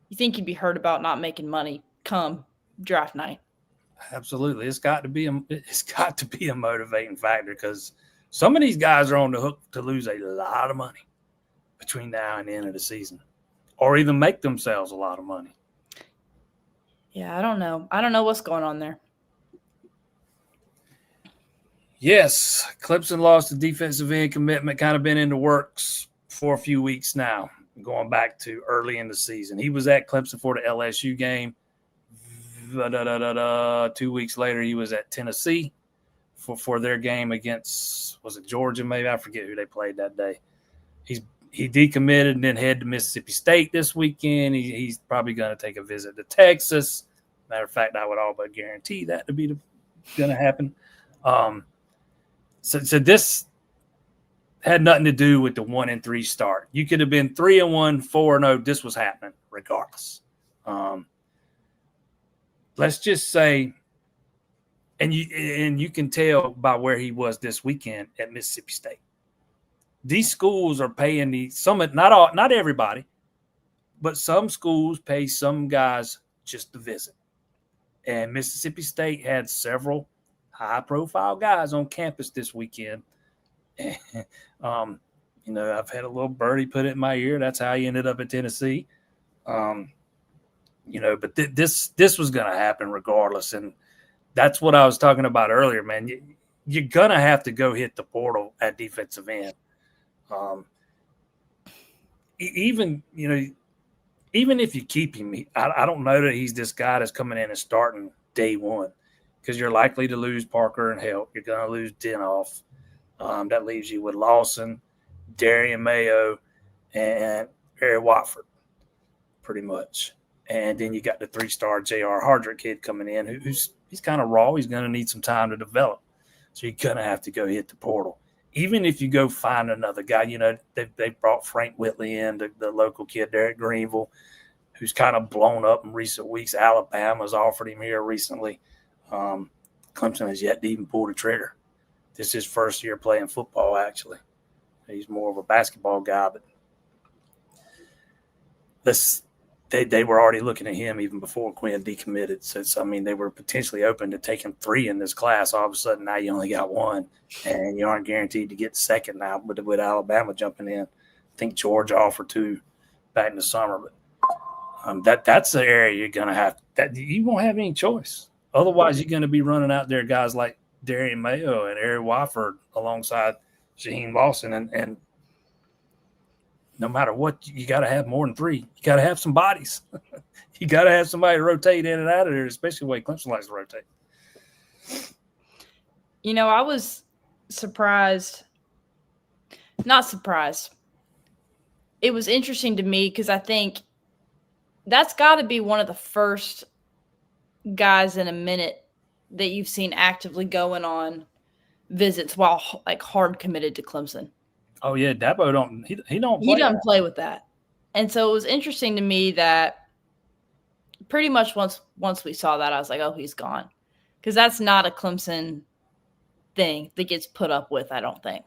you think you'd be hurt about not making money come draft night. Absolutely. It's got to be a motivating factor because some of these guys are on the hook to lose a lot of money. between now and the end of the season, or even make themselves a lot of money. Yeah, I don't know. I don't know what's going on there. Yes, Clemson lost the defensive end commitment, kind of been in the works for a few weeks now, going back to early in the season. He was at Clemson for the LSU game. 2 weeks later, he was at Tennessee for their game against, was it Georgia maybe? I forget who they played that day. He decommitted and then head to Mississippi State this weekend. He's probably going to take a visit to Texas. Matter of fact, I would all but guarantee that to be going to happen. So this had nothing to do with the 1-3 start. You could have been 3-1, 4-0. This was happening regardless. Let's just say, and you can tell by where he was this weekend at Mississippi State. These schools are paying not everybody, but some schools pay some guys just to visit. And Mississippi State had several high-profile guys on campus this weekend. I've had a little birdie put it in my ear. That's how he ended up at Tennessee. But this was going to happen regardless. And that's what I was talking about earlier, man. You're going to have to go hit the portal at defensive end. Even if you keep him, I don't know that he's this guy that's coming in and starting day one, because you're likely to lose Parker and Help. You're going to lose Dinoff. That leaves you with Lawson, Darian Mayo, and Eric Watford, pretty much. And then you got the 3-star J.R. Hardrick kid coming in, he's kind of raw. He's going to need some time to develop. So you're going to have to go hit the portal. Even if you go find another guy, they brought Frank Whitley in, the local kid there at Greenville, who's kind of blown up in recent weeks. Alabama's offered him here recently. Clemson has yet to even pull the trigger. This is his first year playing football, actually. He's more of a basketball guy, but they were already looking at him even before Quinn decommitted. So, they were potentially open to taking 3 in this class. All of a sudden, now you only got 1, and you aren't guaranteed to get second now with Alabama jumping in. I think Georgia offered 2 back in the summer. But that's the area you're going to have – you won't have any choice. Otherwise, you're going to be running out there guys like Darian Mayo and Eric Wofford alongside Shaheem Lawson, and no matter what, you got to have more than 3. You got to have some bodies. You got to have somebody to rotate in and out of there, especially the way Clemson likes to rotate. I was surprised. Not surprised. It was interesting to me because I think that's got to be one of the first guys in a minute that you've seen actively going on visits while hard committed to Clemson. Oh yeah, Dabo don't play with that. And so it was interesting to me that pretty much once we saw that, I was like, oh, he's gone. Because that's not a Clemson thing that gets put up with, I don't think.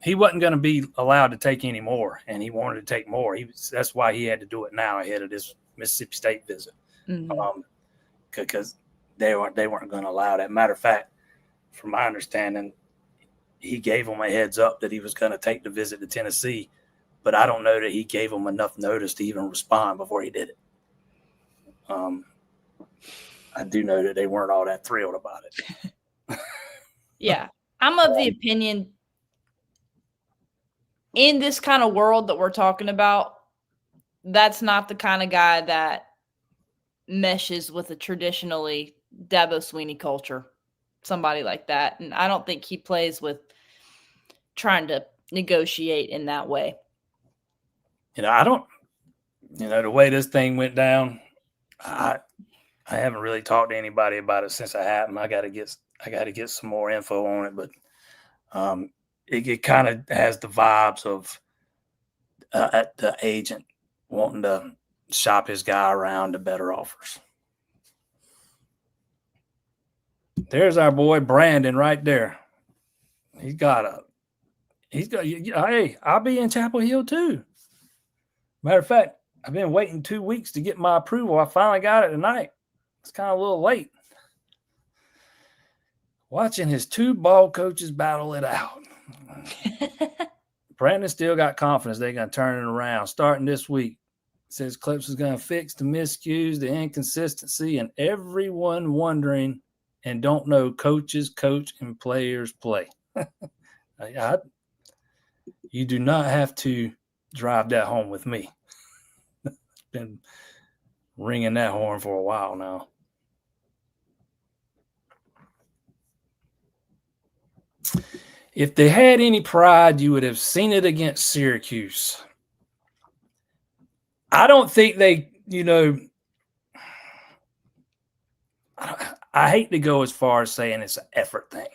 He wasn't going to be allowed to take any more, and he wanted to take more. That's why he had to do it now ahead of this Mississippi State visit. Because they weren't going to allow that. Matter of fact, from my understanding, he gave them a heads up that he was going to take the visit to Tennessee, but I don't know that he gave them enough notice to even respond before he did it. I do know that they weren't all that thrilled about it. Yeah. I'm of the opinion in this kind of world that we're talking about, that's not the kind of guy that meshes with a traditionally Dabo Sweeney culture, somebody like that. And I don't think he plays with trying to negotiate in that way. The way this thing went down, I haven't really talked to anybody about it since it happened. I got to get some more info on it, but it kind of has the vibes of the agent wanting to shop his guy around to better offers. There's our boy Brandon right there. Hey, I'll be in Chapel Hill too. Matter of fact, I've been waiting 2 weeks to get my approval. I finally got it tonight. It's kind of a little late. Watching his 2 ball coaches battle it out. Brandon still got confidence they're going to turn it around starting this week. Says Clemson's going to fix the miscues, the inconsistency, and everyone wondering and don't know coaches coach and players play. You do not have to drive that home with me. Been ringing that horn for a while now. If they had any pride, you would have seen it against Syracuse. I don't think they, I hate to go as far as saying it's an effort thing,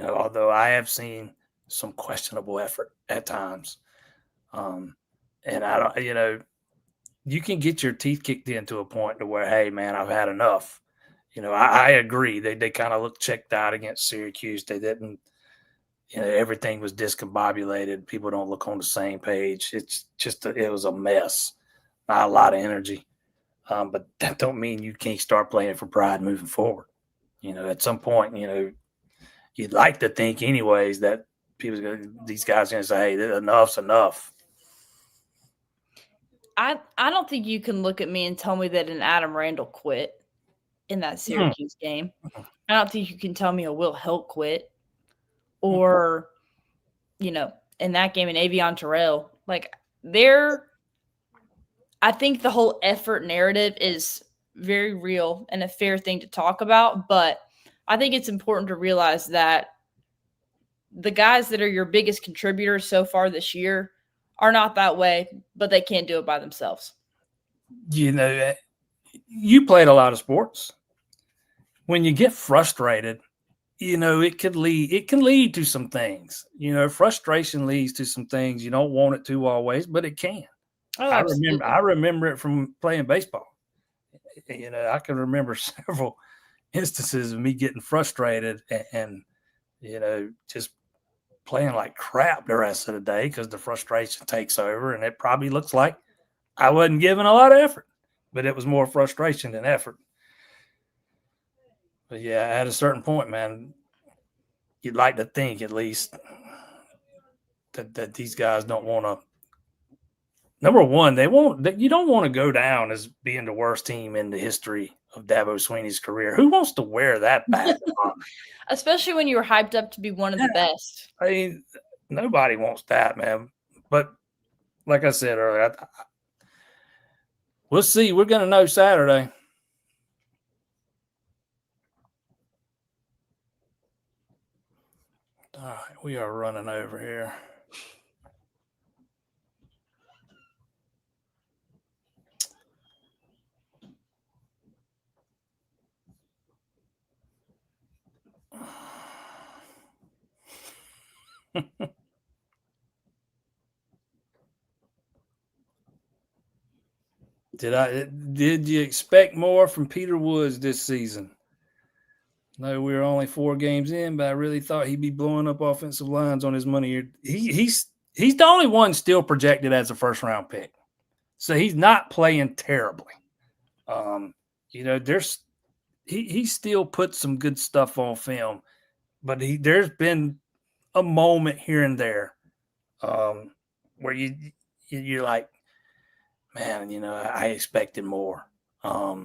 although I have seen some questionable effort at times. And I don't, you can get your teeth kicked into a point to where, hey, man, I've had enough. I agree. They kind of looked checked out against Syracuse. They didn't, everything was discombobulated. People don't look on the same page. It's just, it was a mess. Not a lot of energy. But that don't mean you can't start playing for pride moving forward. At some point, you'd like to think anyways that these guys are going to say, hey, enough's enough. I don't think you can look at me and tell me that an Adam Randall quit in that Syracuse game. I don't think you can tell me a Will Hilt quit or, in that game, an Avion Terrell. Like, I think the whole effort narrative is very real and a fair thing to talk about, but I think it's important to realize that the guys that are your biggest contributors so far this year are not that way, but they can't do it by themselves. You played a lot of sports. When you get frustrated, it can lead to some things. Frustration leads to some things. You don't want it to always, but it can. Oh, I remember it from playing baseball. I can remember several instances of me getting frustrated and just playing like crap the rest of the day because the frustration takes over, and it probably looks like I wasn't giving a lot of effort, but it was more frustration than effort. But yeah, at a certain point, man, you'd like to think at least that these guys don't want to. Number one, you don't want to go down as being the worst team in the history of Dabo Swinney's career. Who wants to wear that badge? Especially when you were hyped up to be one of the best. I mean, nobody wants that, man. But like I said earlier, we'll see. We're going to know Saturday. All right, we are running over here. Did you expect more from Peter Woods this season? No, we were only 4 games in, but I really thought he'd be blowing up offensive lines on his money here. He's the only one still projected as a first-round pick, so he's not playing terribly. He still put some good stuff on film, but there's been a moment here and there where you're like, man, I expected more. I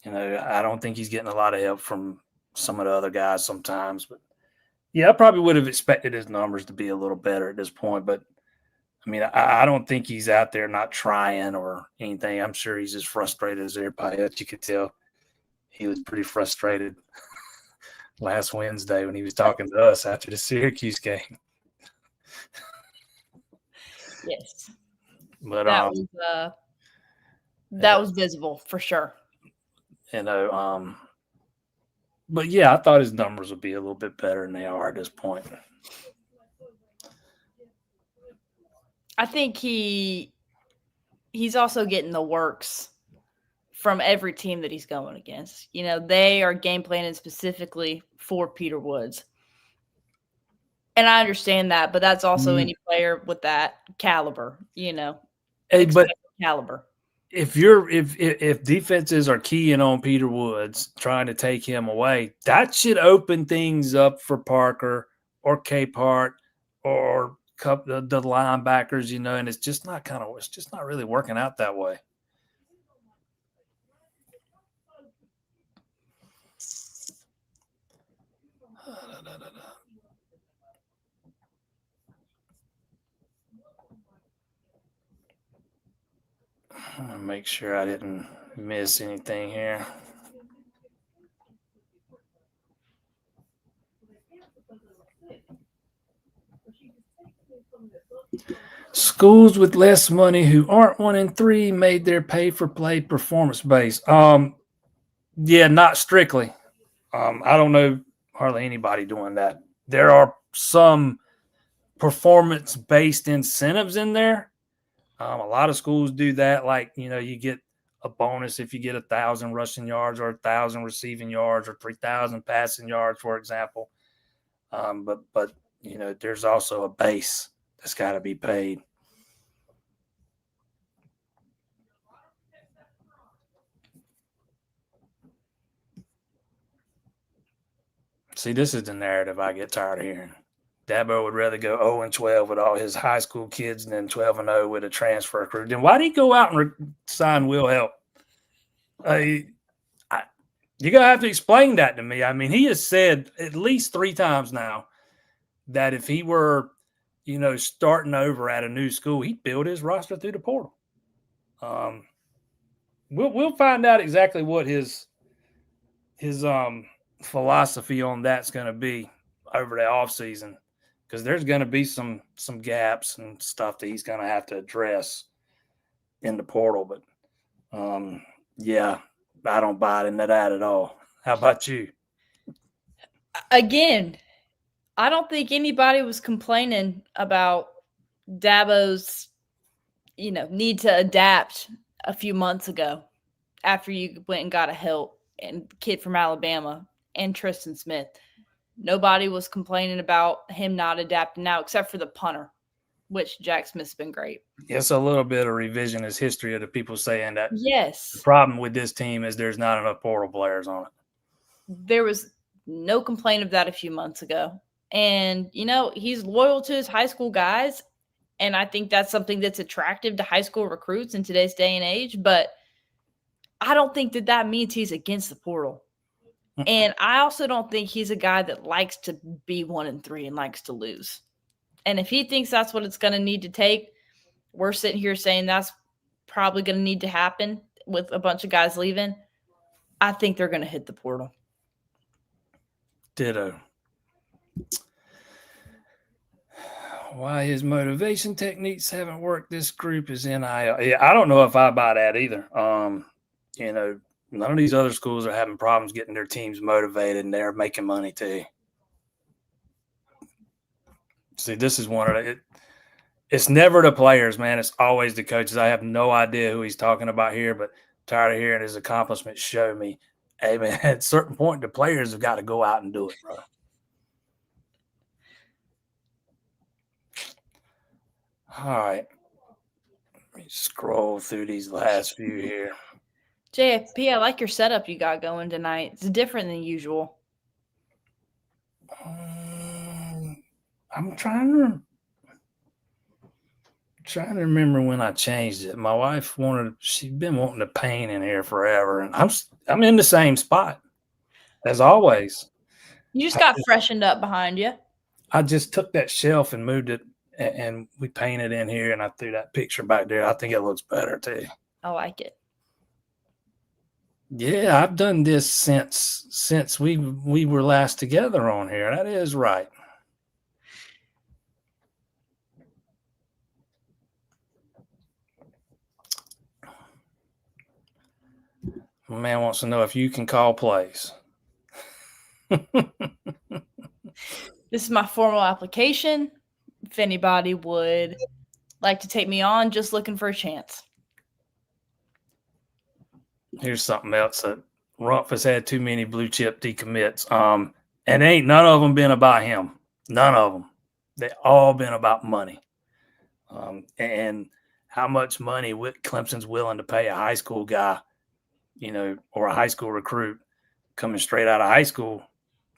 don't think he's getting a lot of help from some of the other guys sometimes, but yeah, I probably would have expected his numbers to be a little better at this point. But I mean, I don't think he's out there not trying or anything. I'm sure he's as frustrated as everybody else. You could tell he was pretty frustrated last Wednesday when he was talking to us after the Syracuse game. Yes. But that was visible for sure. But yeah, I thought his numbers would be a little bit better than they are at this point. I think he's also getting the works from every team that he's going against. They are game planning specifically for Peter Woods. And I understand that, but that's also any player with that caliber, Hey, but caliber. If defenses are keying on Peter Woods, trying to take him away, that should open things up for Parker or Capehart or the linebackers, you know, and it's just not really working out that way. I'm gonna make sure I didn't miss anything here. Schools with less money who aren't 1-3 made their pay-for-play performance-based. Yeah, not strictly. I don't know hardly anybody doing that. There are some performance-based incentives in there. A lot of schools do that. Like, you know, you get a bonus if you get 1,000 rushing yards or 1,000 receiving yards or 3,000 passing yards, for example. But you know, there's also a base that's got to be paid. See, this is the narrative I get tired of hearing. Dabo would rather go 0-12 with all his high school kids than 12-0 with a transfer recruit. Then why did he go out and sign Will Help? You're going to have to explain that to me. I mean, he has said at least 3 times now that if he were, you know, starting over at a new school, he'd build his roster through the portal. We'll find out exactly what his philosophy on that's going to be over the offseason, because there's going to be some gaps and stuff that he's going to have to address in the portal. But yeah, I don't buy into that at all. How about you? Again, I don't think anybody was complaining about Dabo's, you know, need to adapt a few months ago after you went and got a help and kid from Alabama and Tristan Smith. Nobody was complaining about him not adapting now, except for the punter, which Jack Smith's been great. It's a little bit of revisionist history of the people saying that. Yes. The problem with this team is there's not enough portal players on it. There was no complaint of that a few months ago. And, you know, he's loyal to his high school guys. And I think that's something that's attractive to high school recruits in today's day and age. But I don't think that means he's against the portal. And I also don't think he's a guy that likes to be 1-3 and likes to lose. And if he thinks that's what it's going to need to take, we're sitting here saying that's probably going to need to happen with a bunch of guys leaving. I think they're going to hit the portal. Ditto. Why his motivation techniques haven't worked this group is NIL. Yeah, I don't know if I buy that either. You know, none of these other schools are having problems getting their teams motivated, and they're making money too. See, this is one of it. It's never the players, man. It's always the coaches. I have no idea who he's talking about here, but I'm tired of hearing his accomplishments show me. Hey, man, at a certain point, the players have got to go out and do it, bro. All right. Let me scroll through these last few here. JFP, I like your setup you got going tonight. It's different than usual. I'm trying to remember when I changed it. My wife she's been wanting to paint in here forever, and I'm in the same spot as always. You just got freshened up behind you. I just took that shelf and moved it, and we painted in here, and I threw that picture back there. I think it looks better too. I like it. Yeah, I've done this since we were last together on here. That is right. My man wants to know if you can call plays. This is my formal application. If anybody would like to take me on, just looking for a chance. Here's something else that Rumpf has had too many blue chip decommits. And ain't none of them been about him. None of them. They all been about money. And how much money Clemson's willing to pay a high school guy, you know, or a high school recruit coming straight out of high school.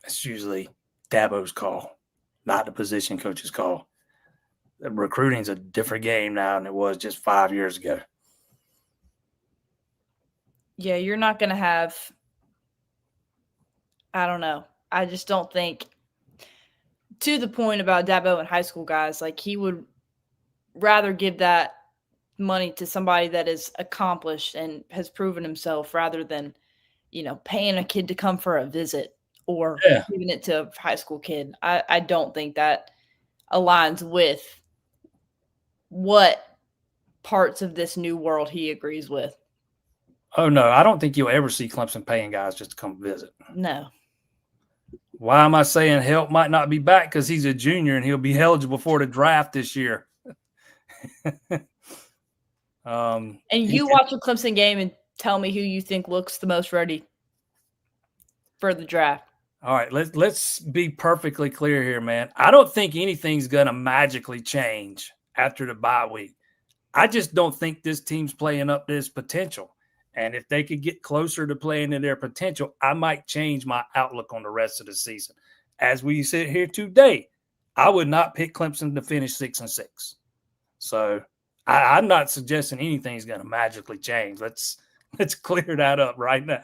That's usually Dabo's call, not the position coach's call. recruiting's a different game now than it was just 5 years ago. Yeah, you're not going to have – I don't know. I just don't think – to the point about Dabo and high school guys, like he would rather give that money to somebody that is accomplished and has proven himself rather than, paying a kid to come for a visit or giving it to a high school kid. I don't think that aligns with what parts of this new world he agrees with. Oh, no, I don't think you'll ever see Clemson paying guys just to come visit. No. Why am I saying Help might not be back? Because he's a junior and he'll be eligible for the draft this year. And you watch a Clemson game and tell me who you think looks the most ready for the draft. All right, let's be perfectly clear here, man. I don't think anything's going to magically change after the bye week. I just don't think this team's playing up to its potential. And if they could get closer to playing to their potential, I might change my outlook on the rest of the season. As we sit here today, I would not pick Clemson to finish 6-6. So I'm not suggesting anything's going to magically change. Let's clear that up right now.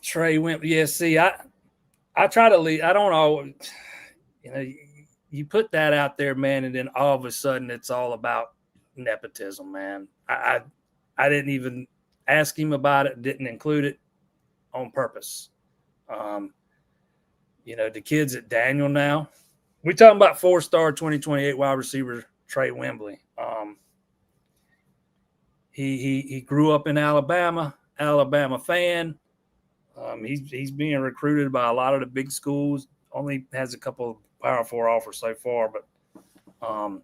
Trey went. Yeah, see, I try to leave. I don't always, you put that out there, man, and then all of a sudden it's all about nepotism, man. I didn't even ask him about it, didn't include it on purpose. The kids at Daniel now, we're talking about 4-star 2028 wide receiver Trey Wembley. He grew up in Alabama fan. He's being recruited by a lot of the big schools. Only has a couple of Power 4 offers so far, but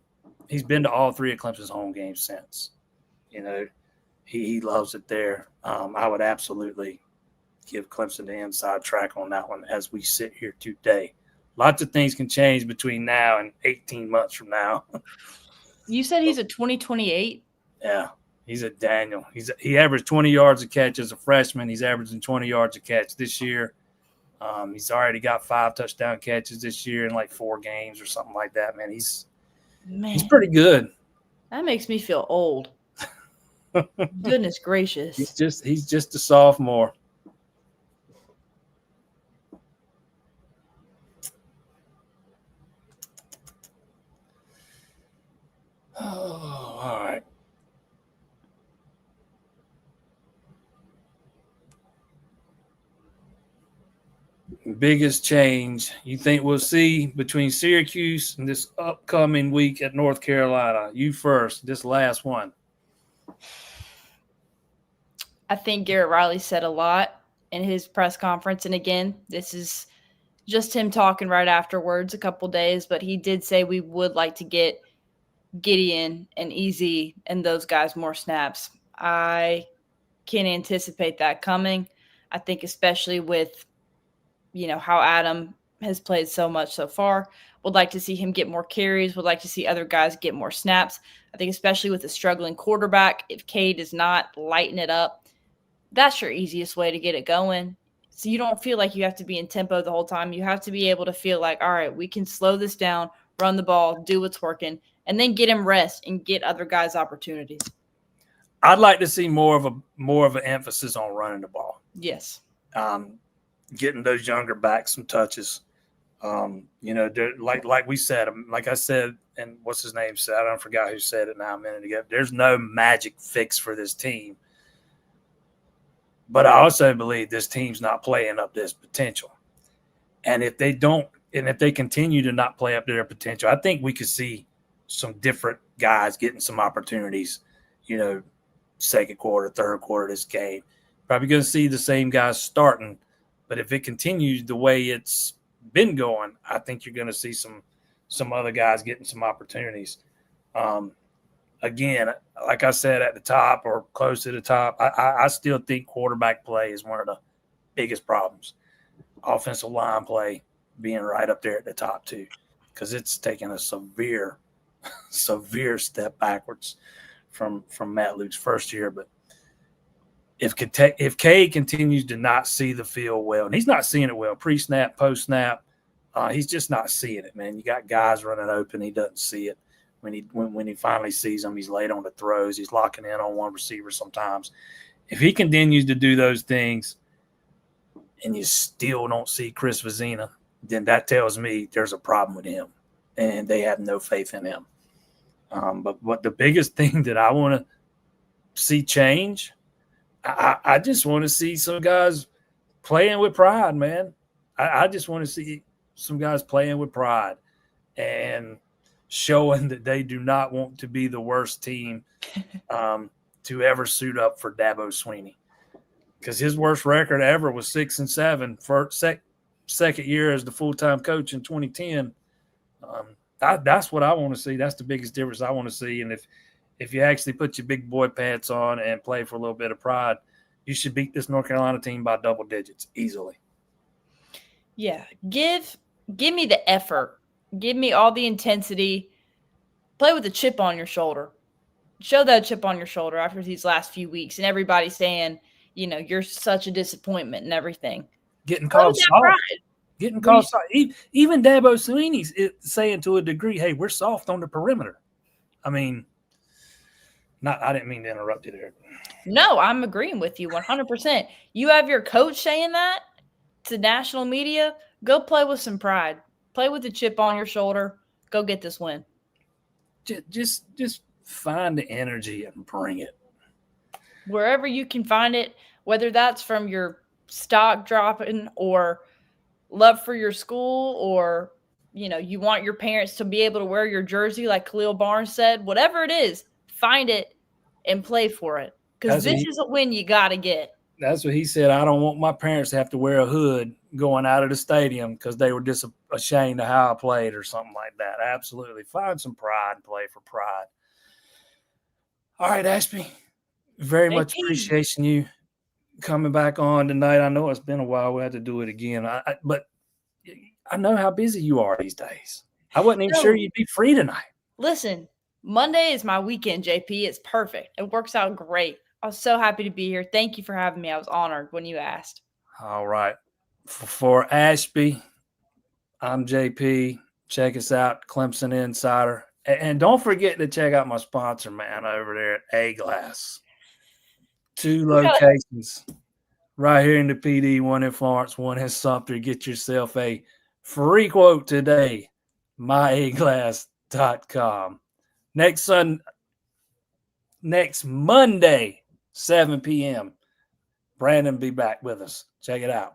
he's been to all 3 of Clemson's home games since. He loves it there. I would absolutely give Clemson the inside track on that one as we sit here today. Lots of things can change between now and 18 months from now. You said he's a 2028? Yeah. He's a Daniel. He averaged 20 yards a catch as a freshman. He's averaging 20 yards a catch this year. He's already got 5 touchdown catches this year in like 4 games or something like that. Man, he's pretty good. That makes me feel old. Goodness gracious. He's just a sophomore. Oh, all right. Biggest change you think we'll see between Syracuse and this upcoming week at North Carolina? You first, this last one. I think Garrett Riley said a lot in his press conference. And again, this is just him talking right afterwards, a couple days, but he did say we would like to get Gideon and Easy and those guys more snaps. I can anticipate that coming. I think especially with how Adam has played so much so far. Would like to see him get more carries. Would like to see other guys get more snaps. I think especially with a struggling quarterback, if Cade does not lighten it up, that's your easiest way to get it going. So you don't feel like you have to be in tempo the whole time. You have to be able to feel like, all right, we can slow this down, run the ball, do what's working, and then get him rest and get other guys opportunities. I'd like to see more of an emphasis on running the ball. Yes. Getting those younger backs some touches. Like we said, like I said, and what's his name said, I don't forgot who said it now a minute ago. There's no magic fix for this team. But I also believe this team's not playing up to its potential. And if they don't, and if they continue to not play up to their potential, I think we could see some different guys getting some opportunities, second quarter, third quarter of this game. Probably going to see the same guys starting. But if it continues the way it's been going, I think you're going to see some other guys getting some opportunities. again, like I said, at the top or close to the top, I still think quarterback play is one of the biggest problems. Offensive line play being right up there at the top too, because it's taken a severe step backwards from Matt Luke's first year. But if Cade continues to not see the field well, and he's not seeing it well, pre-snap, post-snap, he's just not seeing it, man. You got guys running open, he doesn't see it. When he finally sees them, he's late on the throws. He's locking in on one receiver sometimes. If he continues to do those things and you still don't see Chris Vezina, then that tells me there's a problem with him and they have no faith in him. But the biggest thing that I want to see change, I just want to see some guys playing with pride, man. I just want to see some guys playing with pride and showing that they do not want to be the worst team to ever suit up for Dabo Swinney, because his worst record ever was 6-7 for second year as the full-time coach in 2010. That's what I want to see. That's the biggest difference I want to see. And if you actually put your big boy pants on and play for a little bit of pride, you should beat this North Carolina team by double digits easily. Yeah, give me the effort. Give me all the intensity. Play with a chip on your shoulder. Show that chip on your shoulder after these last few weeks, and everybody's saying, you're such a disappointment and everything. Getting called soft. Getting called soft. Even Dabo Swinney's saying to a degree, hey, we're soft on the perimeter. I mean, I didn't mean to interrupt you there. No, I'm agreeing with you 100%. You have your coach saying that to national media. Go play with some pride. Play with the chip on your shoulder. Go get this win. Just find the energy and bring it. Wherever you can find it, whether that's from your stock dropping or love for your school, or you want your parents to be able to wear your jersey like Khalil Barnes said, whatever it is, find it and play for it, because this is a win you got to get. That's what he said. I don't want my parents to have to wear a hood going out of the stadium because they were just ashamed of how I played or something like that. Absolutely. Find some pride and play for pride. All right, Ashby, very much appreciation you coming back on tonight. I know it's been a while. We had to do it again. But I know how busy you are these days. I wasn't even sure you'd be free tonight. Listen, Monday is my weekend, JP. It's perfect. It works out great. I was so happy to be here. Thank you for having me. I was honored when you asked. All right. For Ashby, I'm JP. Check us out, Clemson Insider. And don't forget to check out my sponsor, man, over there at A-Glass. 2 locations right here in the PD, one in Florence, one in Sumter. Get yourself a free quote today, myaglass.com. Next Monday, 7 p.m., Brandon be back with us. Check it out.